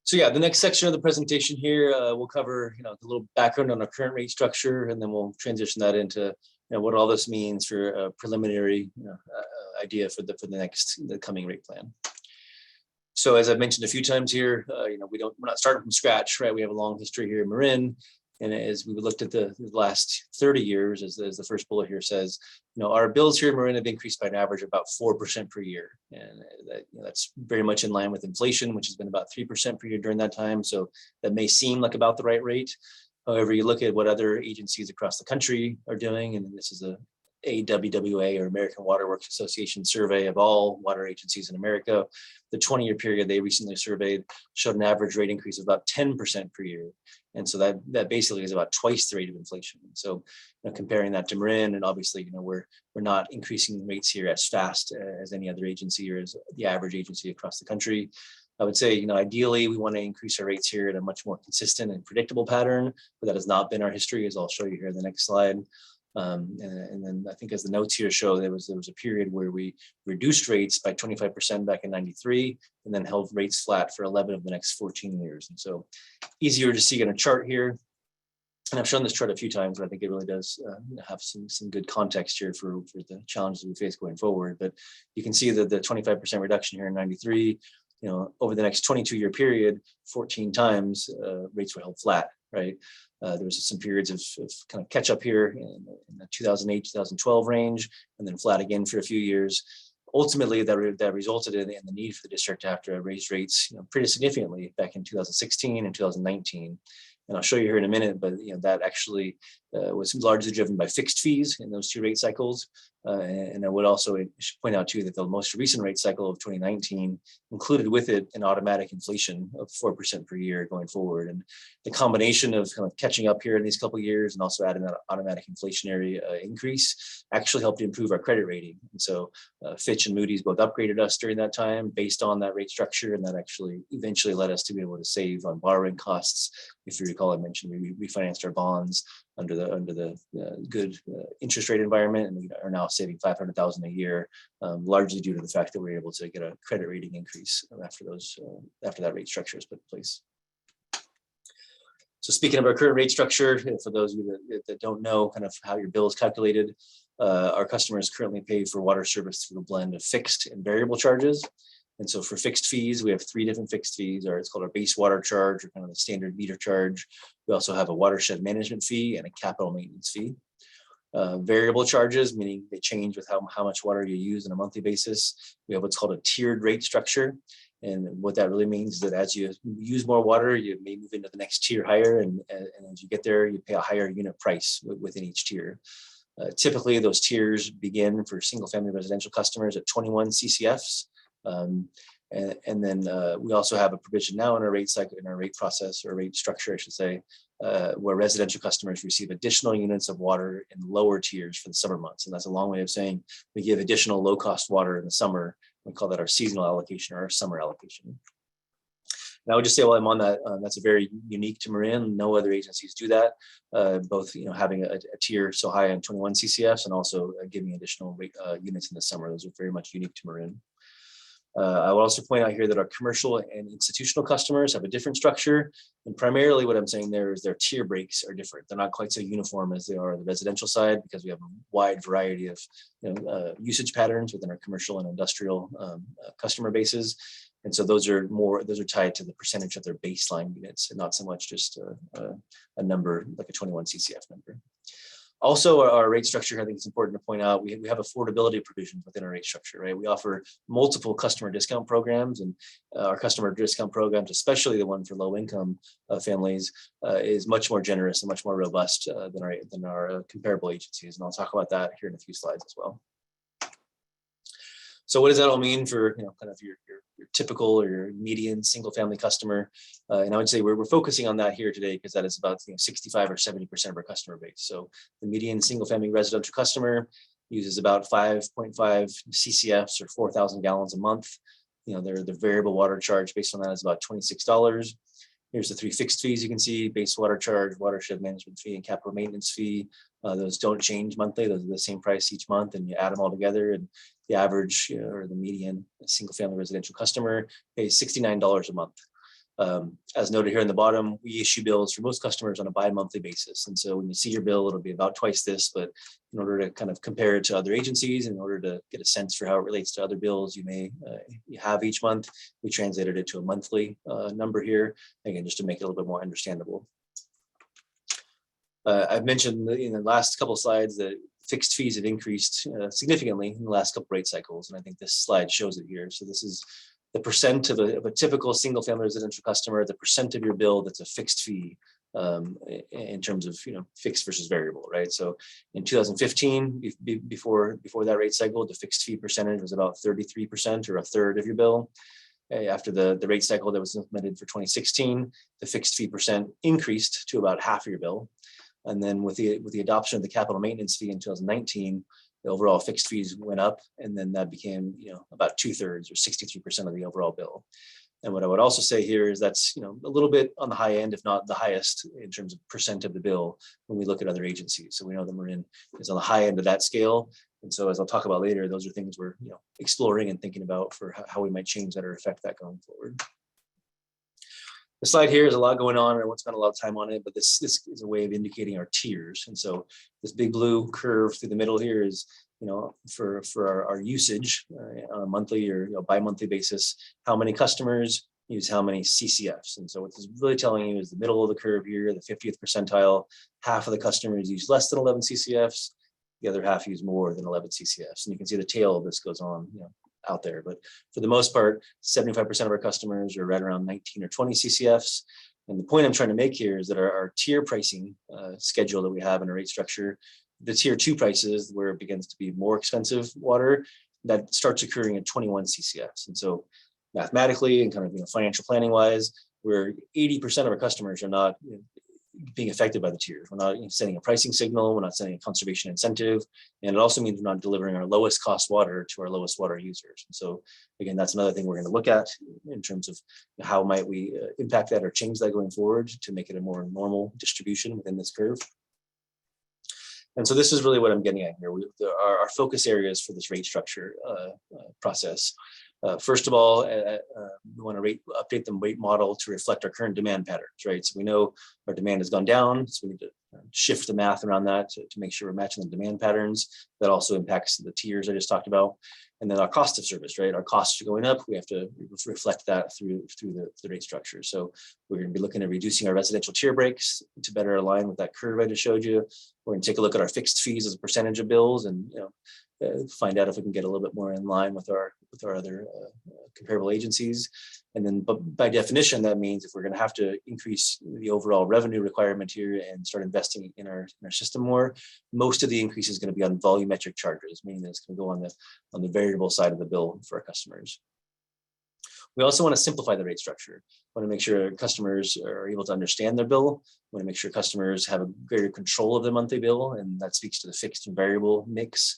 So yeah, the next section of the presentation here, we'll cover a little background on our current rate structure, and then we'll transition that into what all this means for a preliminary idea for the coming rate plan. So as I've mentioned a few times here, we're not starting from scratch, right? We have a long history here in Marin. And as we looked at the last 30 years, as the first bullet here says, our bills here in Marin have increased by an average of about 4% per year. And that's very much in line with inflation, which has been about 3% per year during that time. So that may seem like about the right rate. However, you look at what other agencies across the country are doing, and this is a AWWA, or American Water Works Association survey of all water agencies in America. The 20-year period they recently surveyed showed an average rate increase of about 10% per year. And so that basically is about twice the rate of inflation. So comparing that to Marin, and obviously we're not increasing rates here as fast as any other agency or as the average agency across the country. I would say, ideally we want to increase our rates here in a much more consistent and predictable pattern, but that has not been our history, as I'll show you here in the next slide. And then I think as the notes here show, there was a period where we reduced rates by 25% back in '93, and then held rates flat for 11 of the next 14 years. And so easier to see in a chart here. And I've shown this chart a few times, but I think it really does have some good context here for the challenges we face going forward. But you can see that the 25% reduction here in '93, over the next 22-year period, 14 times rates were held flat, right? There was some periods of kind of catch up here in the 2008, 2012 range, and then flat again for a few years. Ultimately, that resulted in the need for the district to have to raise rates pretty significantly back in 2016 and 2019. And I'll show you here in a minute, but that actually was largely driven by fixed fees in those two rate cycles. And I would also point out too that the most recent rate cycle of 2019 included with it an automatic inflation of 4% per year going forward. And the combination of kind of catching up here in these couple of years and also adding that automatic inflationary increase actually helped improve our credit rating. And so Fitch and Moody's both upgraded us during that time based on that rate structure, and that actually eventually led us to be able to save on borrowing costs. If you recall, I mentioned we refinanced our bonds under the good interest rate environment, and we are now saving $500,000 a year, largely due to the fact that we were able to get a credit rating increase after that rate structure is put in place. So speaking of our current rate structure, for those of you that don't know kind of how your bill is calculated, our customers currently pay for water service through a blend of fixed and variable charges. And so for fixed fees, we have 3 different fixed fees, or it's called our base water charge, or kind of the standard meter charge. We also have a watershed management fee and a capital maintenance fee. Variable charges, meaning they change with how much water you use on a monthly basis. We have what's called a tiered rate structure. And what that really means is that as you use more water, you may move into the next tier higher. And as you get there, you pay a higher unit price within each tier. Typically, those tiers begin for single-family residential customers at 21 CCFs. And then we also have a provision now in our rate cycle, in our rate process, or rate structure, I should say, where residential customers receive additional units of water in lower tiers for the summer months. And that's a long way of saying we give additional low-cost water in the summer. We call that our seasonal allocation or our summer allocation. And I would just say, while I'm on that, that's a very unique to Marin. No other agencies do that. Both, having a tier so high on 21 CCFs and also giving additional units in the summer. Those are very much unique to Marin. I will also point out here that our commercial and institutional customers have a different structure. And primarily what I'm saying there is their tier breaks are different. They're not quite so uniform as they are on the residential side, because we have a wide variety of usage patterns within our commercial and industrial customer bases. And so those are tied to the percentage of their baseline units, and not so much just a number like a 21 CCF number. Also, our rate structure, I think it's important to point out, we have affordability provisions within our rate structure, right? We offer multiple customer discount programs, and our customer discount programs, especially the one for low income families, is much more generous and much more robust than our comparable agencies. And I'll talk about that here in a few slides as well. So what does that all mean for kind of your typical or your median single family customer? And I would say we're focusing on that here today because that is about 65 or 70% of our customer base. So the median single family residential customer uses about 5.5 CCFs or 4,000 gallons a month. Their variable water charge based on that is about $26. Here's the three fixed fees you can see: base water charge, watershed management fee, and capital maintenance fee. Those don't change monthly. Those are the same price each month, and you add them all together, and the average or the median single family residential customer pays $69 a month. As noted here in the bottom, we issue bills for most customers on a bi-monthly basis. And so when you see your bill, it'll be about twice this, but in order to kind of compare it to other agencies, in order to get a sense for how it relates to other bills you may have each month, we translated it to a monthly number here, again, just to make it a little bit more understandable. I've mentioned in the last couple of slides that fixed fees have increased significantly in the last couple of rate cycles, and I think this slide shows it here. So this is the percent of a typical single family residential customer, the percent of your bill that's a fixed fee in terms of fixed versus variable, right? So in 2015, before that rate cycle, the fixed fee percentage was about 33% or a third of your bill. After the rate cycle that was implemented for 2016, the fixed fee percent increased to about half of your bill. And then with the adoption of the capital maintenance fee in 2019, the overall fixed fees went up, and then that became about 2/3 or 63% of the overall bill. And what I would also say here is that's a little bit on the high end, if not the highest, in terms of percent of the bill when we look at other agencies. So we know that Marin is on the high end of that scale. And so as I'll talk about later, those are things we're exploring and thinking about for how we might change that or affect that going forward. The slide here is a lot going on, and I won't spend a lot of time on it, but this is a way of indicating our tiers. And so this big blue curve through the middle here is, for our usage on a monthly or bi-monthly basis, how many customers use how many CCFs. And so what this is really telling you is the middle of the curve here, the 50th percentile, half of the customers use less than 11 CCFs, the other half use more than 11 CCFs. And you can see the tail of this goes on, out there. But for the most part, 75% of our customers are right around 19 or 20 CCFs. And the point I'm trying to make here is that our tier pricing schedule that we have in our rate structure, the tier 2 prices, where it begins to be more expensive water, that starts occurring at 21 CCFs. And so mathematically and kind of financial planning wise, where 80% of our customers are not being affected by the tiers. We're not sending a pricing signal, we're not sending a conservation incentive, and it also means we're not delivering our lowest cost water to our lowest water users. And so again, that's another thing we're going to look at in terms of how might we impact that or change that going forward to make it a more normal distribution within this curve. And so this is really what I'm getting at here. Our focus areas for this rate structure process. First of all, we want to update the rate model to reflect our current demand patterns, right? So we know our demand has gone down, so we need to shift the math around that to make sure we're matching the demand patterns. That also impacts the tiers I just talked about. And then our cost of service, right? Our costs are going up. We have to reflect that through the rate structure. So we're going to be looking at reducing our residential tier breaks to better align with that curve I just showed you. We're going to take a look at our fixed fees as a percentage of bills and find out if we can get a little bit more in line with our other comparable agencies. And then, but by definition, that means if we're going to have to increase the overall revenue requirement here and start investing in our system more, most of the increase is going to be on volumetric charges, meaning that it's going to go on the variable side of the bill for our customers. We also want to simplify the rate structure. We want to make sure customers are able to understand their bill. We want to make sure customers have a greater control of their monthly bill, and that speaks to the fixed and variable mix.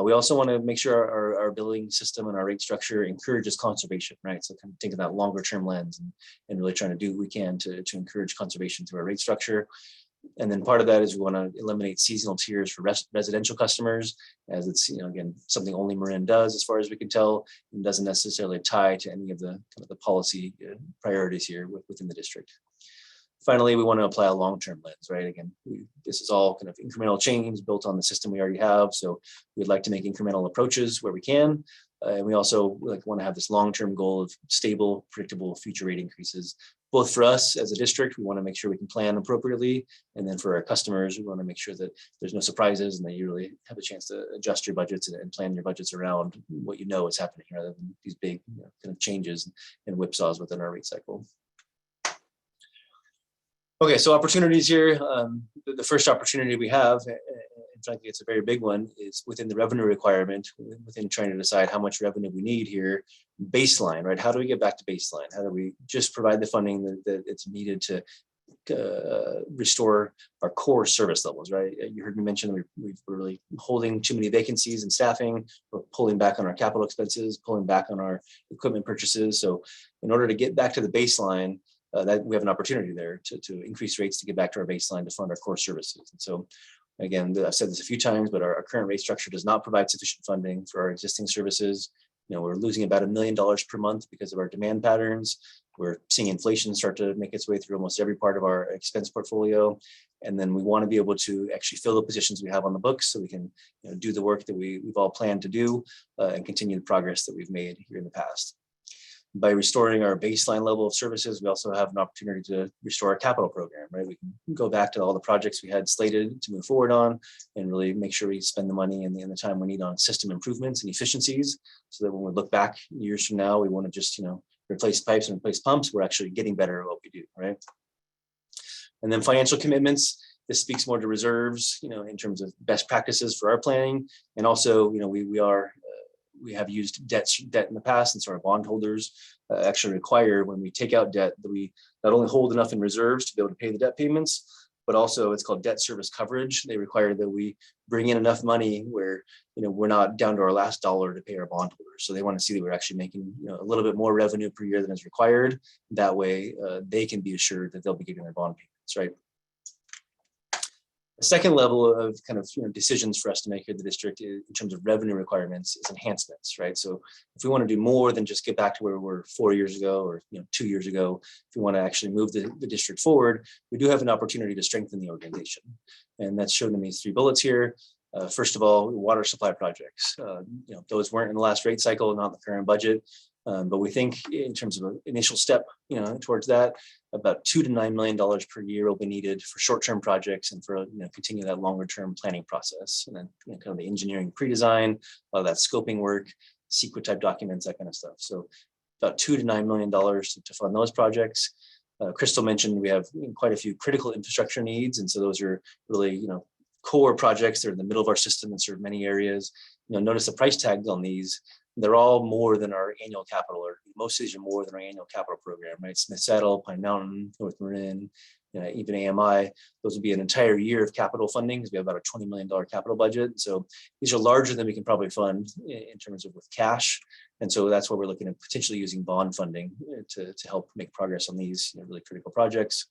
We also want to make sure our billing system and our rate structure encourages conservation, right? So kind of think of that longer term lens and really trying to do what we can to encourage conservation through our rate structure. And then part of that is we want to eliminate seasonal tiers for residential customers, as it's, again, something only Marin does as far as we can tell, and doesn't necessarily tie to any of the kind of the policy priorities here within the district. Finally, we want to apply a long-term lens, right? Again, this is all kind of incremental change built on the system we already have. So we'd like to make incremental approaches where we can. And we also want to have this long-term goal of stable, predictable future rate increases. Both for us as a district, we want to make sure we can plan appropriately. And then for our customers, we want to make sure that there's no surprises and that you really have a chance to adjust your budgets and plan your budgets around what you know is happening rather than these big kind of changes and whipsaws within our rate cycle. Okay, so opportunities here. The first opportunity we have, and frankly, it's a very big one, is within the revenue requirement, within trying to decide how much revenue we need here. Baseline, right? How do we get back to baseline? How do we just provide the funding that it's needed to restore our core service levels, right? You heard me mention we're really holding too many vacancies in staffing. We're pulling back on our capital expenses, pulling back on our equipment purchases. So in order to get back to the baseline, that we have an opportunity there to increase rates to get back to our baseline to fund our core services. And so, again, I've said this a few times, but our current rate structure does not provide sufficient funding for our existing services. We're losing about $1 million per month because of our demand patterns. We're seeing inflation start to make its way through almost every part of our expense portfolio. And then we want to be able to actually fill the positions we have on the books so we can do the work that we've all planned to do and continue the progress that we've made here in the past. By restoring our baseline level of services, we also have an opportunity to restore our capital program, right? We can go back to all the projects we had slated to move forward on and really make sure we spend the money and the time we need on system improvements and efficiencies so that when we look back years from now, we want to just, replace pipes and replace pumps. We're actually getting better at what we do, right? And then financial commitments. This speaks more to reserves, in terms of best practices for our planning. And also, we have used debt in the past, and so our bondholders actually require when we take out debt that we not only hold enough in reserves to be able to pay the debt payments, but also it's called debt service coverage. They require that we bring in enough money where we're not down to our last dollar to pay our bondholders. So they want to see that we're actually making a little bit more revenue per year than is required. That way, they can be assured that they'll be getting their bond payments, right? The second level of kind of decisions for us to make here at the district in terms of revenue requirements is enhancements, right? So if we want to do more than just get back to where we were 4 years ago or 2 years ago, if we want to actually move the district forward, we do have an opportunity to strengthen the organization. And that's shown in these 3 bullets here. First of all, water supply projects. Those weren't in the last rate cycle, not in the current budget. But we think in terms of an initial step, towards that, about $2 to $9 million per year will be needed for short-term projects and for continue that longer-term planning process. And then kind of the engineering pre-design, a lot of that scoping work, secret type documents, that kind of stuff. So about $2 to $9 million to fund those projects. Crystal mentioned we have quite a few critical infrastructure needs, and so those are really core projects. They're in the middle of our system and serve many areas. Notice the price tags on these. They're all more than our annual capital, or most of these are more than our annual capital program, right? Smith Saddle, Pine Mountain, North Marin, even AMI, those would be an entire year of capital funding because we have about a $20 million capital budget. So these are larger than we can probably fund in terms of with cash. And so that's why we're looking at potentially using bond funding to help make progress on these really critical projects.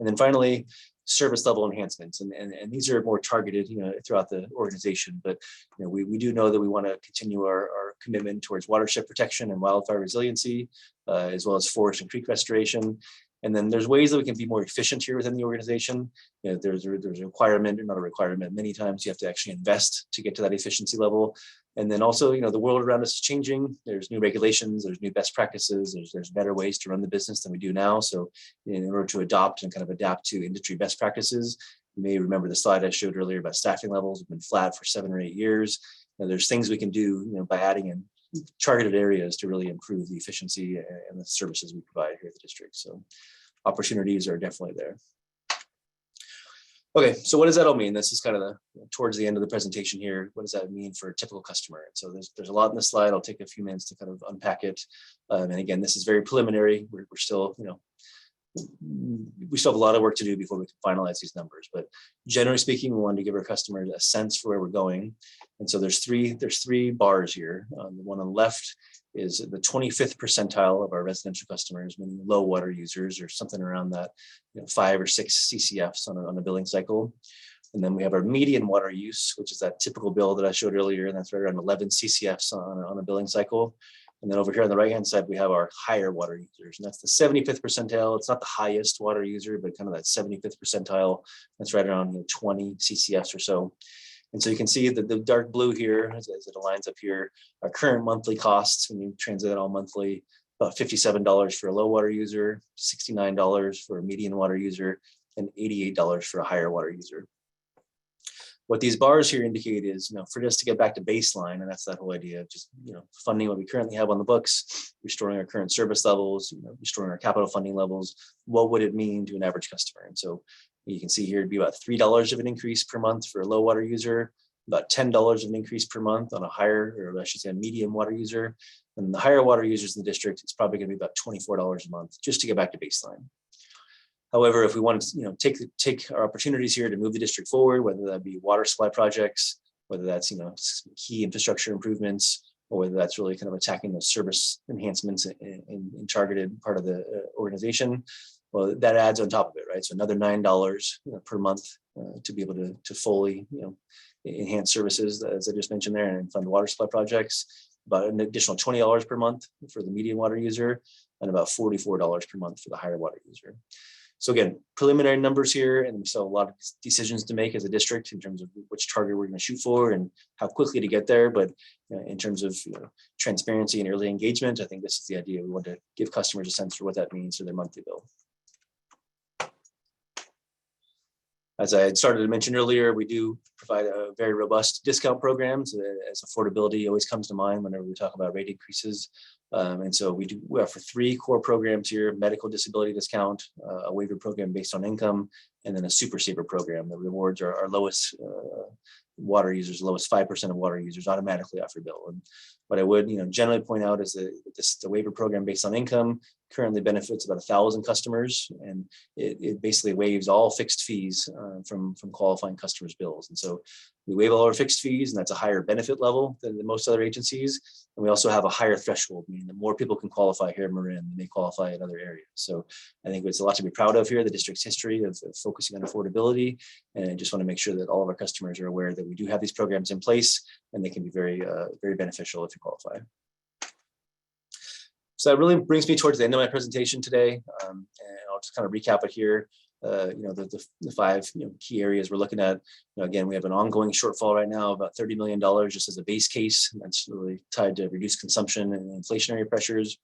And then finally, service level enhancements, and these are more targeted, throughout the organization. But we do know that we want to continue our commitment towards watershed protection and wildfire resiliency, as well as forest and creek restoration. And then there's ways that we can be more efficient here within the organization. There's a requirement, or not a requirement. Many times you have to actually invest to get to that efficiency level. And then also, the world around us is changing. There's new regulations, there's new best practices, there's better ways to run the business than we do now. So in order to adopt and kind of adapt to industry best practices, you may remember the slide I showed earlier about staffing levels have been flat for 7 or 8 years. there's things we can do, by adding in targeted areas to really improve the efficiency and the services we provide here at the district. So opportunities are definitely there. Okay, so what does that all mean? This is kind of towards the end of the presentation here. What does that mean for a typical customer? And so there's a lot in this slide. I'll take a few minutes to kind of unpack it. And again, this is very preliminary. We're still, we still have a lot of work to do before we can finalize these numbers. But generally speaking, we wanted to give our customers a sense for where we're going. And so there's three bars here. The one on the left is the 25th percentile of our residential customers, meaning low water users, or something around that, 5 or 6 CCFs on a billing cycle. And then we have our median water use, which is that typical bill that I showed earlier, and that's right around 11 CCFs on a billing cycle. And then over here on the right-hand side, we have our higher water users, and that's the 75th percentile. It's not the highest water user, but kind of that 75th percentile. That's right around 20 CCFs or so. And so you can see that the dark blue here, as it aligns up here, our current monthly costs, when you translate it all monthly, about $57 for a low water user, $69 for a median water user, and $88 for a higher water user. What these bars here indicate is, for us to get back to baseline, and that's that whole idea of just, funding what we currently have on the books, restoring our current service levels, restoring our capital funding levels, what would it mean to an average customer? And so you can see here it'd be about $3 of an increase per month for a low water user, about $10 of an increase per month on a higher, or I should say a medium water user. And the higher water users in the district, it's probably going to be about $24 a month just to get back to baseline. However, if we want to take our opportunities here to move the district forward, whether that be water supply projects, whether that's key infrastructure improvements, or whether that's really kind of attacking those service enhancements in targeted part of the organization, well, that adds on top of it, right? So another $9 per month to be able to fully enhance services, as I just mentioned there, and fund water supply projects. About an additional $20 per month for the median water user, and about $44 per month for the higher water user. So again, preliminary numbers here, and we still have a lot of decisions to make as a district in terms of which target we're going to shoot for and how quickly to get there. But in terms of transparency and early engagement, I think this is the idea. We want to give customers a sense for what that means for their monthly bill. As I had started to mention earlier, we do provide a very robust discount programs, as affordability always comes to mind whenever we talk about rate increases. And so we offer 3 core programs here: medical disability discount, a waiver program based on income, and then a super saver program that rewards our lowest water users, the lowest 5% of water users automatically off your bill. And what I would generally point out is that the waiver program based on income currently benefits about 1,000 customers, and it basically waives all fixed fees from qualifying customers' bills. And so we waive all our fixed fees, and that's a higher benefit level than most other agencies. And we also have a higher threshold, meaning that more people can qualify here in Marin than they qualify in other areas. So I think it's a lot to be proud of here, the district's history of focusing on affordability. And I just want to make sure that all of our customers are aware that we do have these programs in place, and they can be very, very beneficial if you qualify. So that really brings me towards the end of my presentation today. And I'll just kind of recap it here. The 5 key areas we're looking at. Again, we have an ongoing shortfall right now, about $30 million just as a base case, and that's really tied to reduced consumption and inflationary pressures.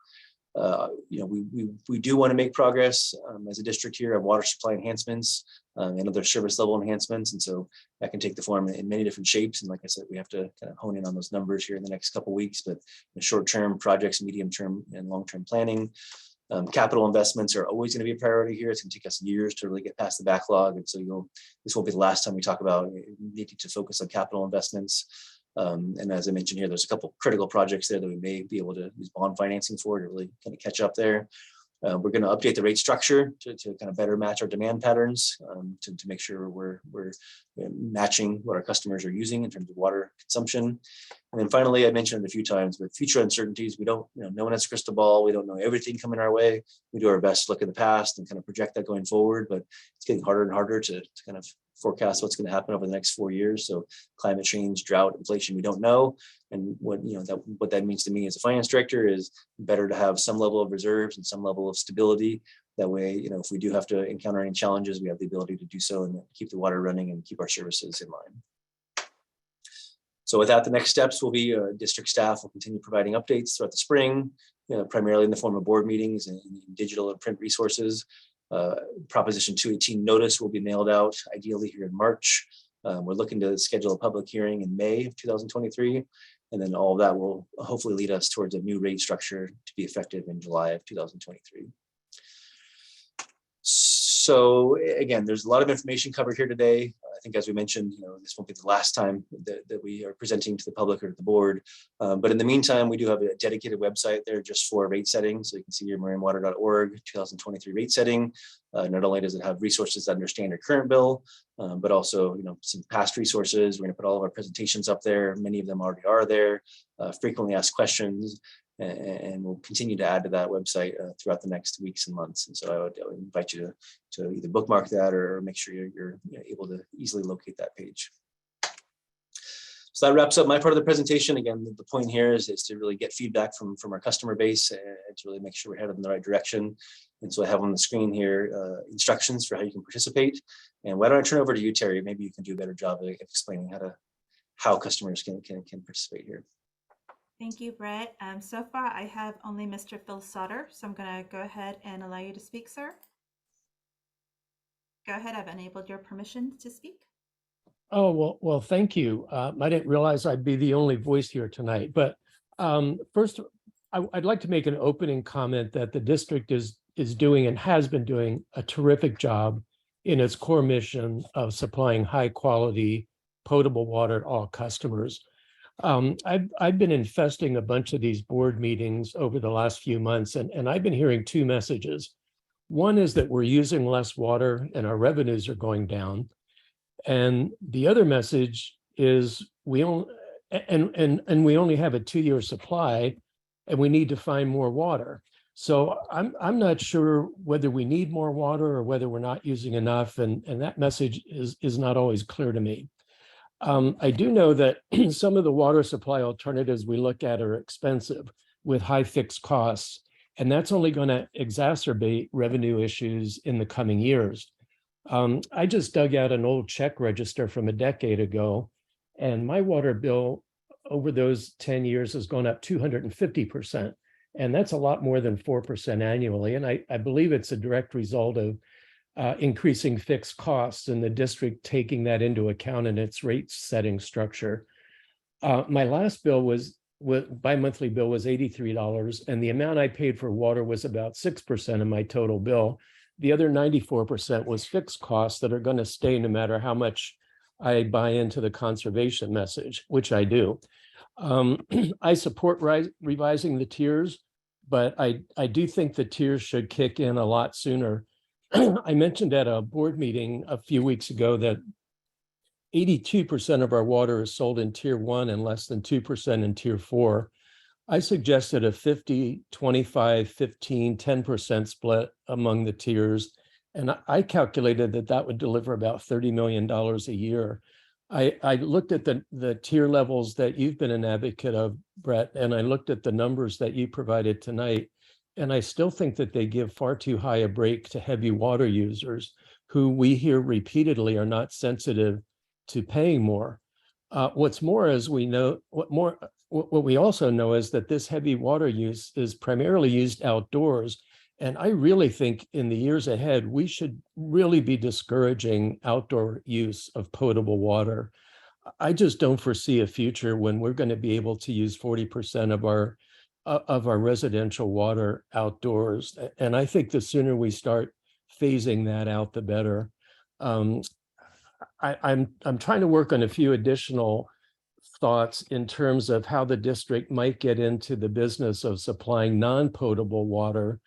We do want to make progress as a district here of water supply enhancements and other service level enhancements, and so that can take the form in many different shapes. And like I said, we have to kind of hone in on those numbers here in the next couple of weeks. But short-term projects, medium-term, and long-term planning. Capital investments are always going to be a priority here. It's going to take us years to really get past the backlog, and so this won't be the last time we talk about needing to focus on capital investments. And as I mentioned here, there's a couple critical projects there that we may be able to use bond financing for to really kind of catch up there. We're going to update the rate structure to kind of better match our demand patterns, to make sure we're matching what our customers are using in terms of water consumption. And then finally, I mentioned it a few times, but future uncertainties, we don't, no one has a crystal ball. We don't know everything coming our way. We do our best to look at the past and kind of project that going forward, but it's getting harder and harder to kind of forecast what's going to happen over the next 4 years. So climate change, drought, inflation, we don't know. And what that means to me as a finance director is better to have some level of reserves and some level of stability. That way, if we do have to encounter any challenges, we have the ability to do so and keep the water running and keep our services in line. So with that, the next steps will be district staff will continue providing updates throughout the spring, primarily in the form of board meetings and digital and print resources. Proposition 218 notice will be mailed out ideally here in March. We're looking to schedule a public hearing in May of 2023. And then all of that will hopefully lead us towards a new rate structure to be effective in July of 2023. So again, there's a lot of information covered here today. I think, as we mentioned, this won't be the last time that we are presenting to the public or to the board. But in the meantime, we do have a dedicated website there just for rate setting. So you can see your marinewater.org 2023 rate setting. Not only does it have resources to understand your current bill, but also some past resources. We're going to put all of our presentations up there. Many of them already are there. Frequently asked questions. And we'll continue to add to that website throughout the next weeks and months. And so I would invite you to either bookmark that or make sure you're able to easily locate that page. So that wraps up my part of the presentation. Again, the point here is to really get feedback from our customer base and to really make sure we're headed in the right direction. And so I have on the screen here instructions for how you can participate. And why don't I turn over to you, Terry? Maybe you can do a better job of explaining how customers can participate here. Thank you, Brett. So far, I have only Mr. Phil Sutter, so I'm going to go ahead and allow you to speak, sir. Go ahead. I've enabled your permission to speak. Oh, well, thank you. I didn't realize I'd be the only voice here tonight. But first, I'd like to make an opening comment that the district is doing and has been doing a terrific job in its core mission of supplying high quality potable water to all customers. I've been infesting a bunch of these board meetings over the last few months, and I've been hearing two messages. One is that we're using less water and our revenues are going down. And the other message is we only have a 2-year supply and we need to find more water. So I'm not sure whether we need more water or whether we're not using enough. And that message is not always clear to me. I do know that some of the water supply alternatives we look at are expensive with high fixed costs, and that's only going to exacerbate revenue issues in the coming years. I just dug out an old check register from a decade ago, and my water bill over those 10 years has gone up 250%. And that's a lot more than 4% annually. And I believe it's a direct result of increasing fixed costs and the district taking that into account in its rate setting structure. My last bill bi-monthly bill was $83, and the amount I paid for water was about 6% of my total bill. The other 94% was fixed costs that are going to stay no matter how much I buy into the conservation message, which I do. I support revising the tiers, but I do think the tiers should kick in a lot sooner. I mentioned at a board meeting a few weeks ago that 82% of our water is sold in tier 1 and less than 2% in tier 4. I suggested a 50, 25, 15, 10% split among the tiers. And I calculated that would deliver about $30 million a year. I looked at the tier levels that you've been an advocate of, Brett, and I looked at the numbers that you provided tonight. And I still think that they give far too high a break to heavy water users who we hear repeatedly are not sensitive to paying more. What's more, as we know, what we also know is that this heavy water use is primarily used outdoors. And I really think in the years ahead, we should really be discouraging outdoor use of potable water. I just don't foresee a future when we're going to be able to use 40% of our residential water outdoors. And I think the sooner we start phasing that out, the better. I'm trying to work on a few additional thoughts in terms of how the district might get into the business of supplying non-potable water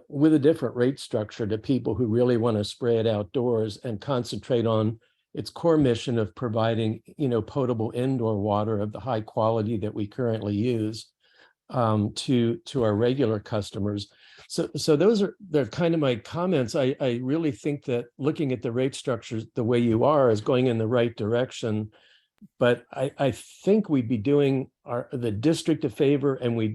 with a different rate structure to people who really want to spray it outdoors and concentrate on its core mission of providing, potable indoor water of the high quality that we currently use to our regular customers. So they're kind of my comments. I really think that looking at the rate structures the way you are is going in the right direction. But I think we'd be doing the district a favor, and we'd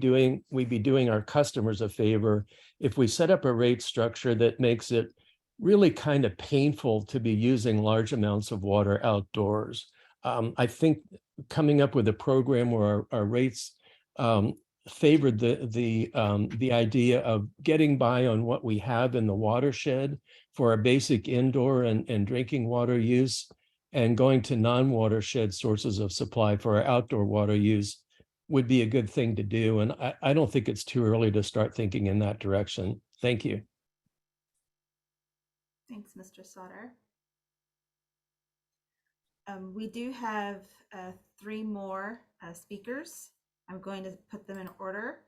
be doing our customers a favor if we set up a rate structure that makes it really kind of painful to be using large amounts of water outdoors. I think coming up with a program where our rates favored the idea of getting by on what we have in the watershed for our basic indoor and drinking water use and going to non-watershed sources of supply for our outdoor water use would be a good thing to do. And I don't think it's too early to start thinking in that direction. Thank you. Thanks, Mr. Sauter. We do have 3 more speakers. I'm going to put them in order.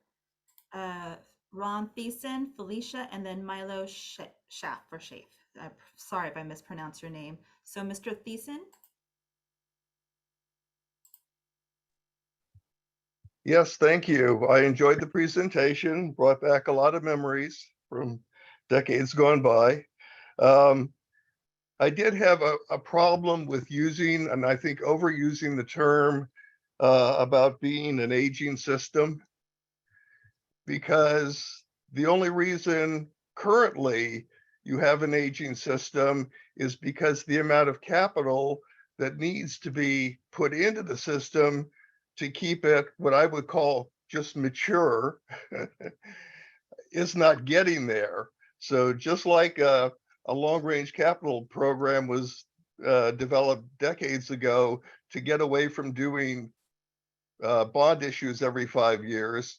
Ron Thiessen, Felicia, and then Milo Schaff or Schaaf. Sorry if I mispronounce your name. So Mr. Thiessen. Yes, thank you. I enjoyed the presentation, brought back a lot of memories from decades gone by. I did have a problem with using, and I think overusing the term about being an aging system, because the only reason currently you have an aging system is because the amount of capital that needs to be put into the system to keep it what I would call just mature is not getting there. So just like a long-range capital program was developed decades ago to get away from doing bond issues every 5 years,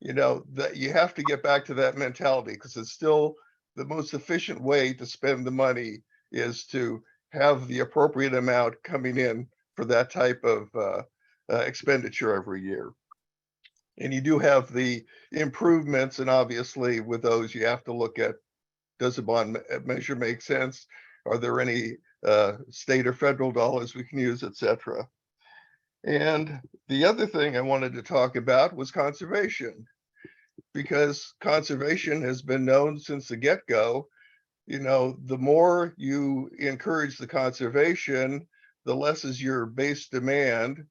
that you have to get back to that mentality, because it's still the most efficient way to spend the money is to have the appropriate amount coming in for that type of expenditure every year. And you do have the improvements, and obviously with those you have to look at, does the bond measure make sense? Are there any state or federal dollars we can use, etc.? And the other thing I wanted to talk about was conservation, because conservation has been known since the get-go. The more you encourage the conservation, the less is your base demand.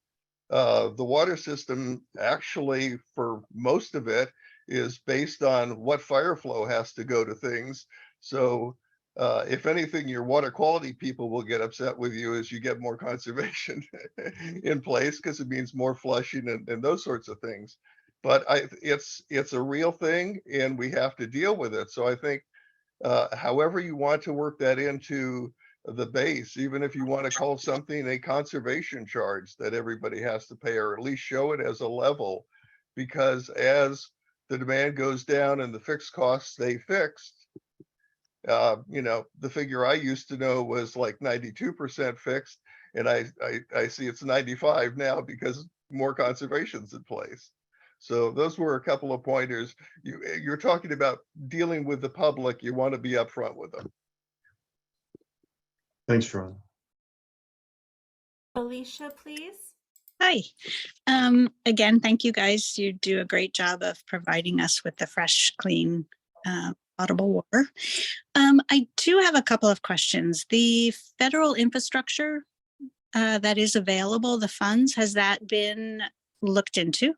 The water system, actually, for most of it, is based on what fire flow has to go to things. So if anything, your water quality people will get upset with you as you get more conservation in place, because it means more flushing and those sorts of things. But it's a real thing, and we have to deal with it. So I think however you want to work that into the base, even if you want to call something a conservation charge that everybody has to pay, or at least show it as a level, because as the demand goes down and the fixed costs stay fixed, the figure I used to know was like 92% fixed, and I see it's 95 now because more conservation's in place. So those were a couple of pointers. You're talking about dealing with the public. You want to be upfront with them. Thanks, Ron. Felicia, please. Hi. Again, thank you guys. You do a great job of providing us with the fresh, clean, potable water. I do have a couple of questions. The federal infrastructure that is available, the funds, has that been looked into?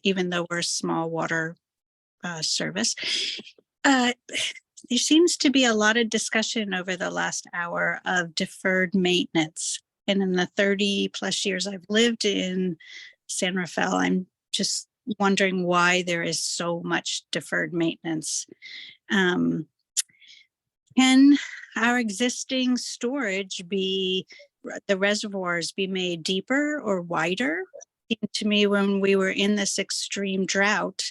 Even though we're a small water service. There seems to be a lot of discussion over the last hour of deferred maintenance. And in the 30 plus years I've lived in San Rafael, I'm just wondering why there is so much deferred maintenance. Can our existing storage the reservoirs be made deeper or wider? To me, when we were in this extreme drought,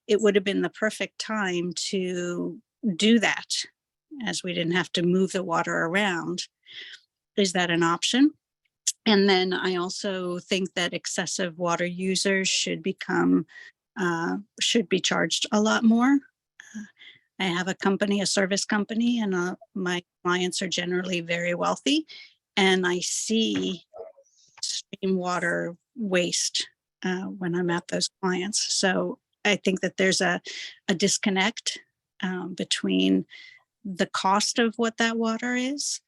it would have been the perfect time to do that, as we didn't have to move the water around. Is that an option? And then I also think that excessive water users should be charged a lot more. I have a service company, and my clients are generally very wealthy, and I see extreme water waste when I'm at those clients. So I think that there's a disconnect between the cost of what that water is,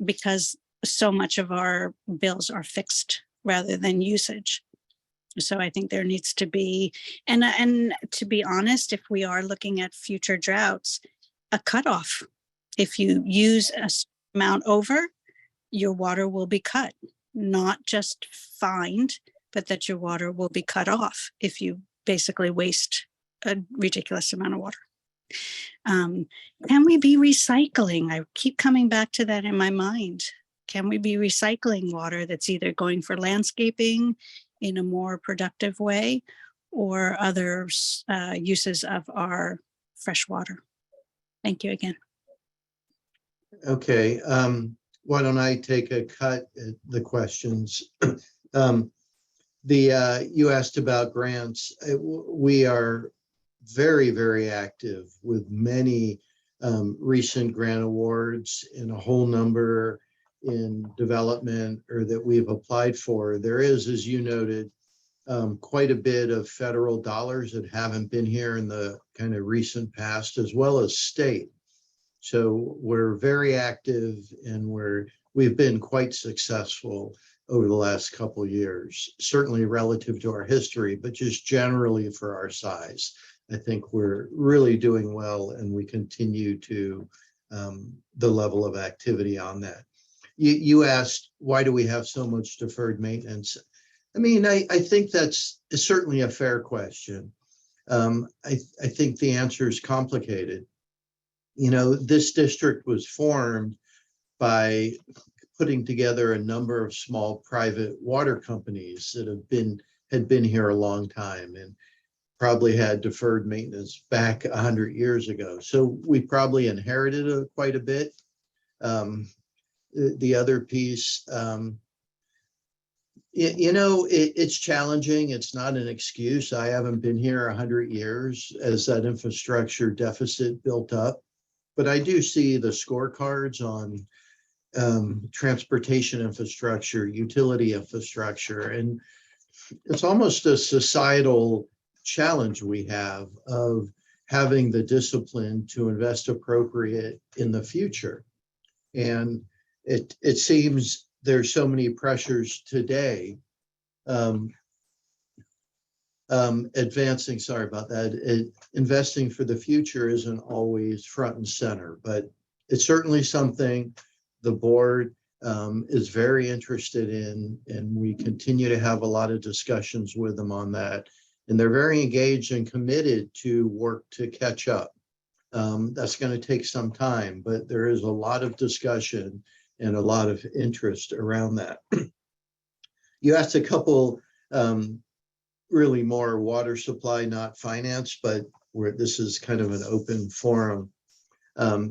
because so much of our bills are fixed rather than usage. So I think there needs to be, and to be honest, if we are looking at future droughts, a cutoff. If you use a amount over, your water will be cut, not just fined, but that your water will be cut off if you basically waste a ridiculous amount of water. Can we be recycling? I keep coming back to that in my mind. can we be recycling water that's either going for landscaping in a more productive way or other uses of our fresh water? Thank you again. Okay, why don't I take a cut at the questions? You asked about grants. We are very, very active with many recent grant awards and a whole number in development or that we've applied for. There is, as you noted, quite a bit of federal dollars that haven't been here in the kind of recent past, as well as state. So we're very active and we've been quite successful over the last couple of years, certainly relative to our history, but just generally for our size. I think we're really doing well and we continue to the level of activity on that. You asked, why do we have so much deferred maintenance? I mean, I think that's certainly a fair question. I think the answer is complicated. You know, this district was formed by putting together a number of small private water companies that had been here a long time and probably had deferred maintenance back 100 years ago. So we probably inherited quite a bit. The other piece, it's challenging. It's not an excuse. I haven't been here 100 years as that infrastructure deficit built up, but I do see the scorecards on transportation infrastructure, utility infrastructure, and it's almost a societal challenge we have of having the discipline to invest appropriate in the future. And it seems there's so many pressures today. Investing for the future isn't always front and center, but it's certainly something the board is very interested in, and we continue to have a lot of discussions with them on that. And they're very engaged and committed to work to catch up. That's going to take some time, but there is a lot of discussion and a lot of interest around that. You asked a couple really more water supply, not finance, but where this is kind of an open forum,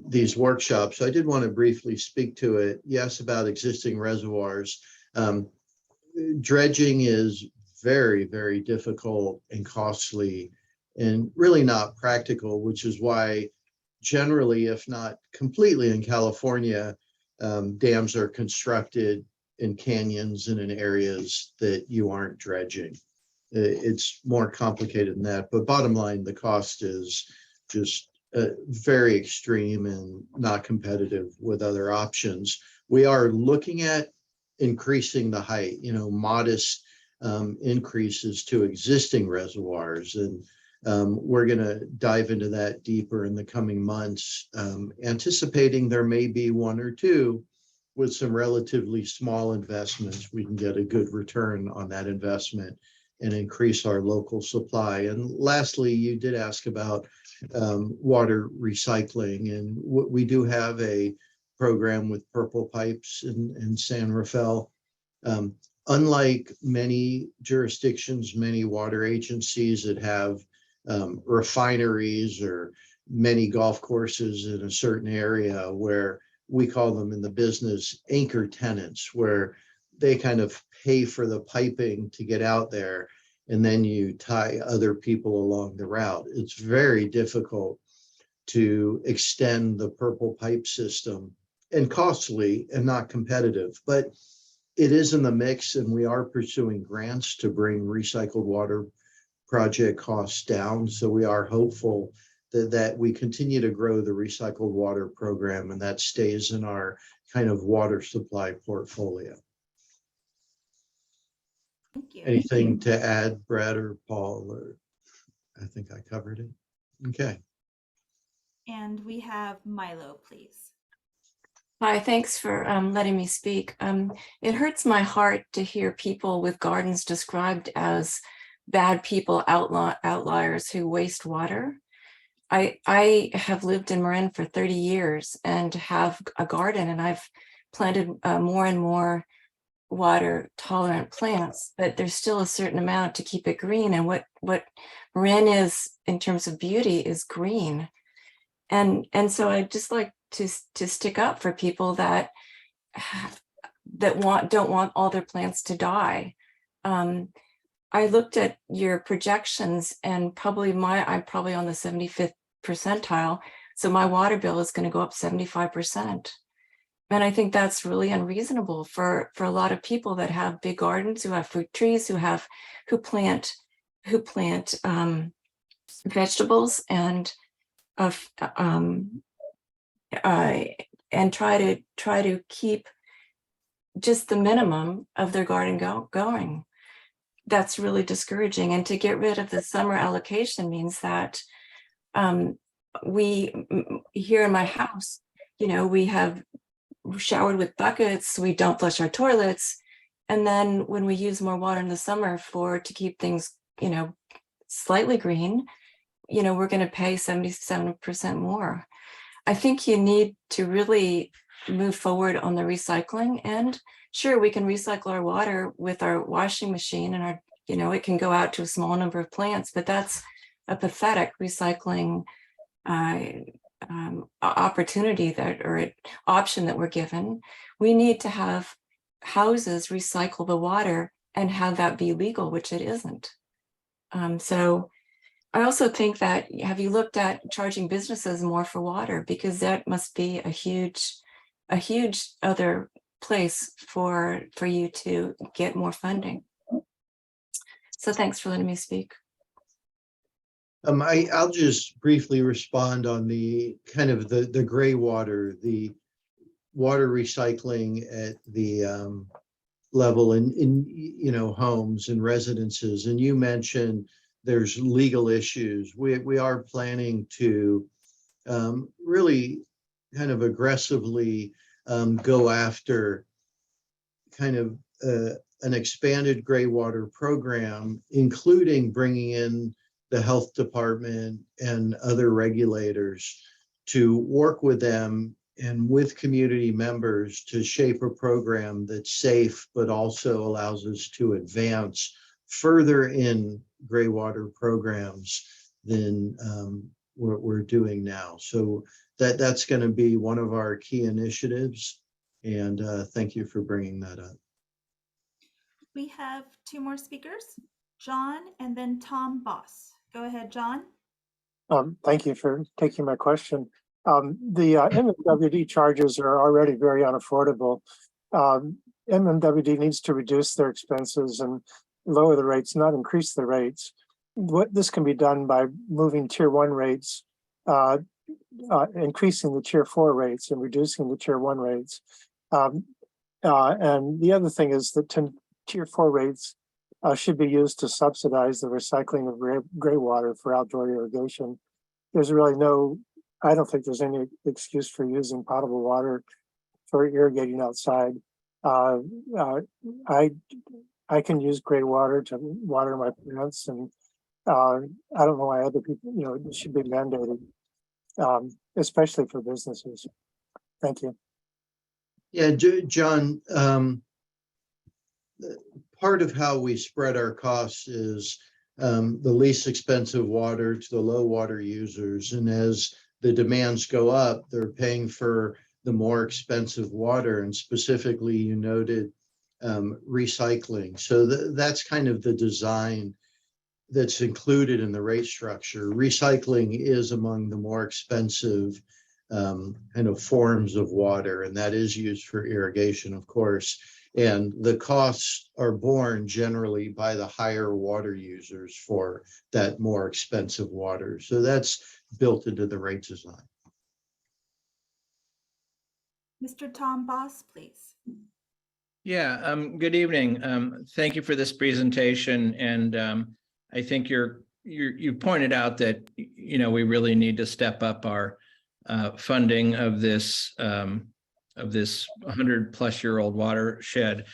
these workshops. I did want to briefly speak to it. Yes, about existing reservoirs. Dredging is very, very difficult and costly and really not practical, which is why generally, if not completely in California, dams are constructed in canyons and in areas that you aren't dredging. It's more complicated than that, but bottom line, the cost is just very extreme and not competitive with other options. We are looking at increasing the height, modest increases to existing reservoirs, and we're going to dive into that deeper in the coming months, anticipating there may be one or two with some relatively small investments. We can get a good return on that investment and increase our local supply. And lastly, you did ask about water recycling, and we do have a program with Purple Pipes in San Rafael. Unlike many jurisdictions, many water agencies that have refineries or many golf courses in a certain area, where we call them in the business anchor tenants, where they kind of pay for the piping to get out there, and then you tie other people along the route. It's very difficult to extend the Purple Pipe system, and costly and not competitive, but it is in the mix, and we are pursuing grants to bring recycled water project costs down. So we are hopeful that we continue to grow the recycled water program, and that stays in our kind of water supply portfolio. Thank you. Anything to add, Brad or Paul? Or I think I covered it. Okay. And we have Milo, please. Hi, thanks for letting me speak. It hurts my heart to hear people with gardens described as bad people, outliers who waste water. I have lived in Marin for 30 years and have a garden, and I've planted more and more water tolerant plants, but there's still a certain amount to keep it green. And what Marin is in terms of beauty is green. And so I'd just like to stick up for people that don't want all their plants to die. I looked at your projections, and I'm probably on the 75th percentile. So my water bill is going to go up 75%. And I think that's really unreasonable for a lot of people that have big gardens, who have fruit trees, who plant vegetables and try to keep just the minimum of their garden going. That's really discouraging. And to get rid of the summer allocation means that we here in my house, we have showered with buckets, we don't flush our toilets. And then when we use more water in the summer to keep things, slightly green, we're going to pay 77% more. I think you need to really move forward on the recycling end. Sure, we can recycle our water with our washing machine and it can go out to a small number of plants, but that's a pathetic recycling opportunity option that we're given. We need to have houses recycle the water and have that be legal, which it isn't. So I also think that, have you looked at charging businesses more for water? Because that must be a huge other place for you to get more funding. So thanks for letting me speak. I'll just briefly respond on the kind of the gray water, the water recycling at the level in homes and residences. And you mentioned there's legal issues. We are planning to really kind of aggressively go after kind of an expanded gray water program, including bringing in the health department and other regulators to work with them and with community members to shape a program that's safe, but also allows us to advance further in gray water programs than what we're doing now. So that's going to be one of our key initiatives. And thank you for bringing that up. We have two more speakers, John and then Tom Boss. Go ahead, John. Thank you for taking my question. The MMWD charges are already very unaffordable. MMWD needs to reduce their expenses and lower the rates, not increase the rates. This can be done by moving tier 1 rates, increasing the tier 4 rates and reducing the tier 1 rates. And the other thing is that tier 4 rates should be used to subsidize the recycling of gray water for outdoor irrigation. There's really I don't think there's any excuse for using potable water for irrigating outside. I can use gray water to water my plants, and I don't know why other people, it should be mandated, especially for businesses. Thank you. Yeah, John, part of how we spread our costs is the least expensive water to the low water users. And as the demands go up, they're paying for the more expensive water. And specifically, you noted recycling. So that's kind of the design that's included in the rate structure. Recycling is among the more expensive kind of forms of water, and that is used for irrigation, of course. And the costs are borne generally by the higher water users for that more expensive water. So that's built into the rate design. Mr. Tom Boss, please. Yeah, good evening. Thank you for this presentation. And I think you pointed out that, we really need to step up our funding of this 100-plus-year-old watershed.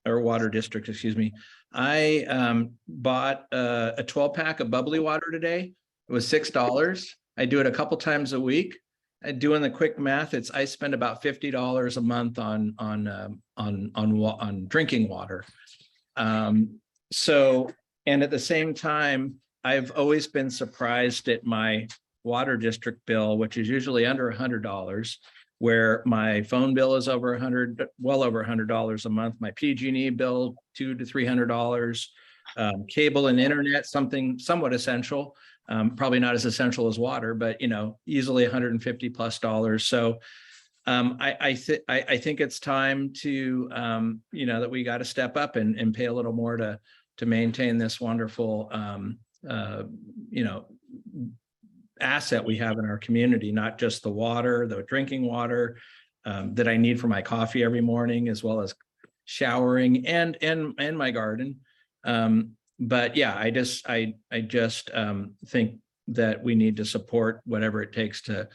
Water district, excuse me. I bought a 12-pack of bubbly water today. It was $6. I do it a couple times a week. doing the quick math, I spend about $50 a month on drinking water. So, and at the same time, I've always been surprised at my water district bill, which is usually under $100, where my phone bill is over well over $100 a month. My PG&E bill, $200 to $300. Cable and internet, something somewhat essential. Probably not as essential as water, but easily $150+. So I think it's time to that we got to step up and pay a little more to maintain this wonderful asset we have in our community, not just the water, the drinking water that I need for my coffee every morning, as well as showering and my garden. But yeah, I just think that we need to support whatever it takes to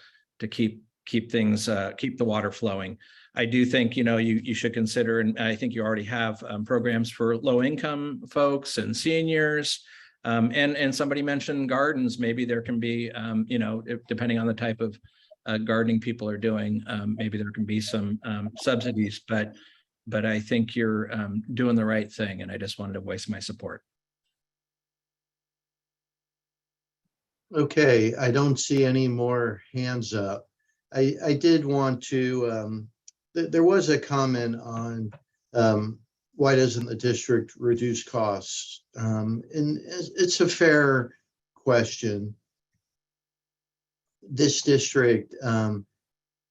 keep things, keep the water flowing. I do think, you should consider, and I think you already have programs for low income folks and seniors. And somebody mentioned gardens. Maybe there can be, depending on the type of gardening people are doing, maybe there can be some subsidies, but I think you're doing the right thing. And I just wanted to voice my support. Okay, I don't see any more hands up. I did want to, there was a comment on why doesn't the district reduce costs? And it's a fair question. This district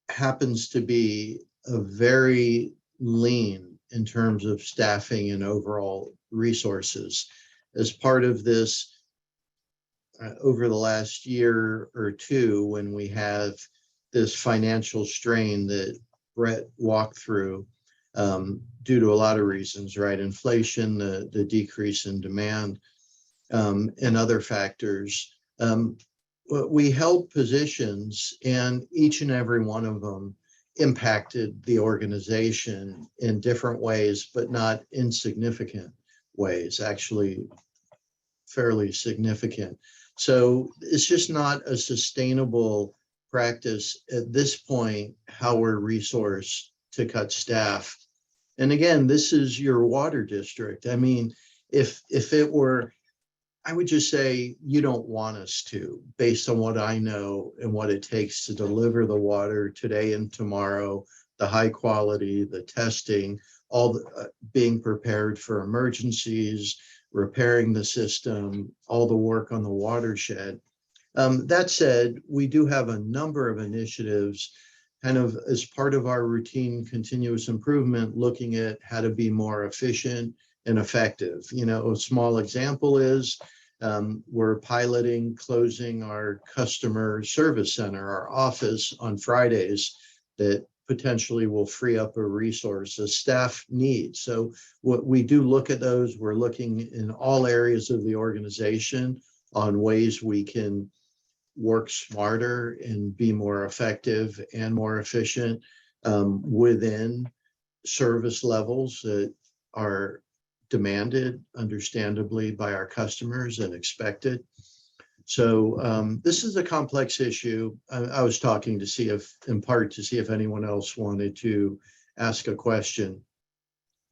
happens to be a very lean in terms of staffing and overall resources. As part of this, over the last year or two, when we have this financial strain that Brett walked through, due to a lot of reasons, right? Inflation, the decrease in demand, and other factors. We held positions, and each and every one of them impacted the organization in different ways, but not insignificant ways, actually fairly significant. So it's just not a sustainable practice at this point, how we're resourced to cut staff. And again, this is your water district. I mean, if it were, I would just say you don't want us to, based on what I know and what it takes to deliver the water today and tomorrow, the high quality, the testing, all the, being prepared for emergencies, repairing the system, all the work on the watershed. That said, we do have a number of initiatives kind of as part of our routine continuous improvement, looking at how to be more efficient and effective. A small example is we're piloting closing our customer service center, our office, on Fridays, that potentially will free up a resource, a staff need. So what we do look at those, we're looking in all areas of the organization on ways we can work smarter and be more effective and more efficient within service levels that are demanded, understandably, by our customers and expected. So this is a complex issue. I was talking to see if, in part, to see if anyone else wanted to ask a question,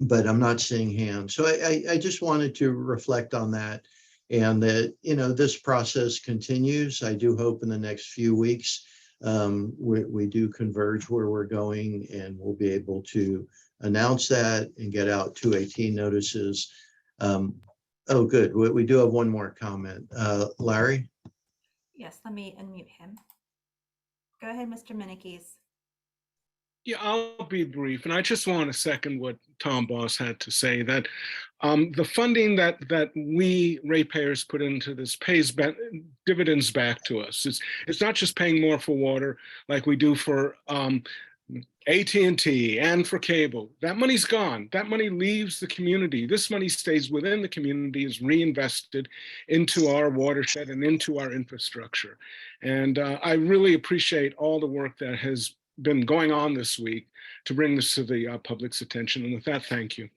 but I'm not seeing hands. So I just wanted to reflect on that, and that, this process continues. I do hope in the next few weeks we do converge where we're going, and we'll be able to announce that and get out 218 notices. Oh, good. We do have one more comment. Larry? Yes, let me unmute him. Go ahead, Mr. Minikes. Yeah, I'll be brief. And I just want to second what Tom Boss had to say, that the funding that we ratepayers put into this pays dividends back to us. It's not just paying more for water like we do for AT&T and for cable. That money's gone. That money leaves the community. This money stays within the community, is reinvested into our watershed and into our infrastructure. And I really appreciate all the work that has been going on this week to bring this to the public's attention. And with that, thank you.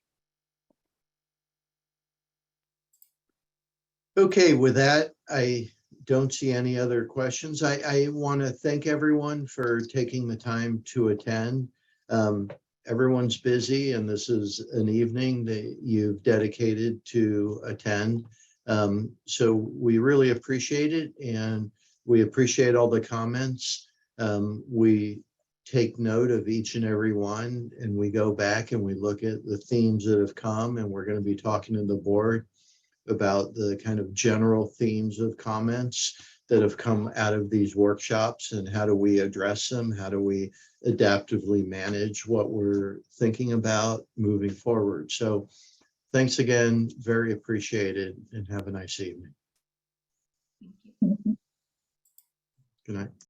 Okay, with that, I don't see any other questions. I want to thank everyone for taking the time to attend. Everyone's busy, and this is an evening that you've dedicated to attend. So we really appreciate it, and we appreciate all the comments. We take note of each and every one, and we go back and we look at the themes that have come, and we're going to be talking to the board about the kind of general themes of comments that have come out of these workshops, and how do we address them? How do we adaptively manage what we're thinking about moving forward? So thanks again, very appreciated, and have a nice evening. Thank you. Good night.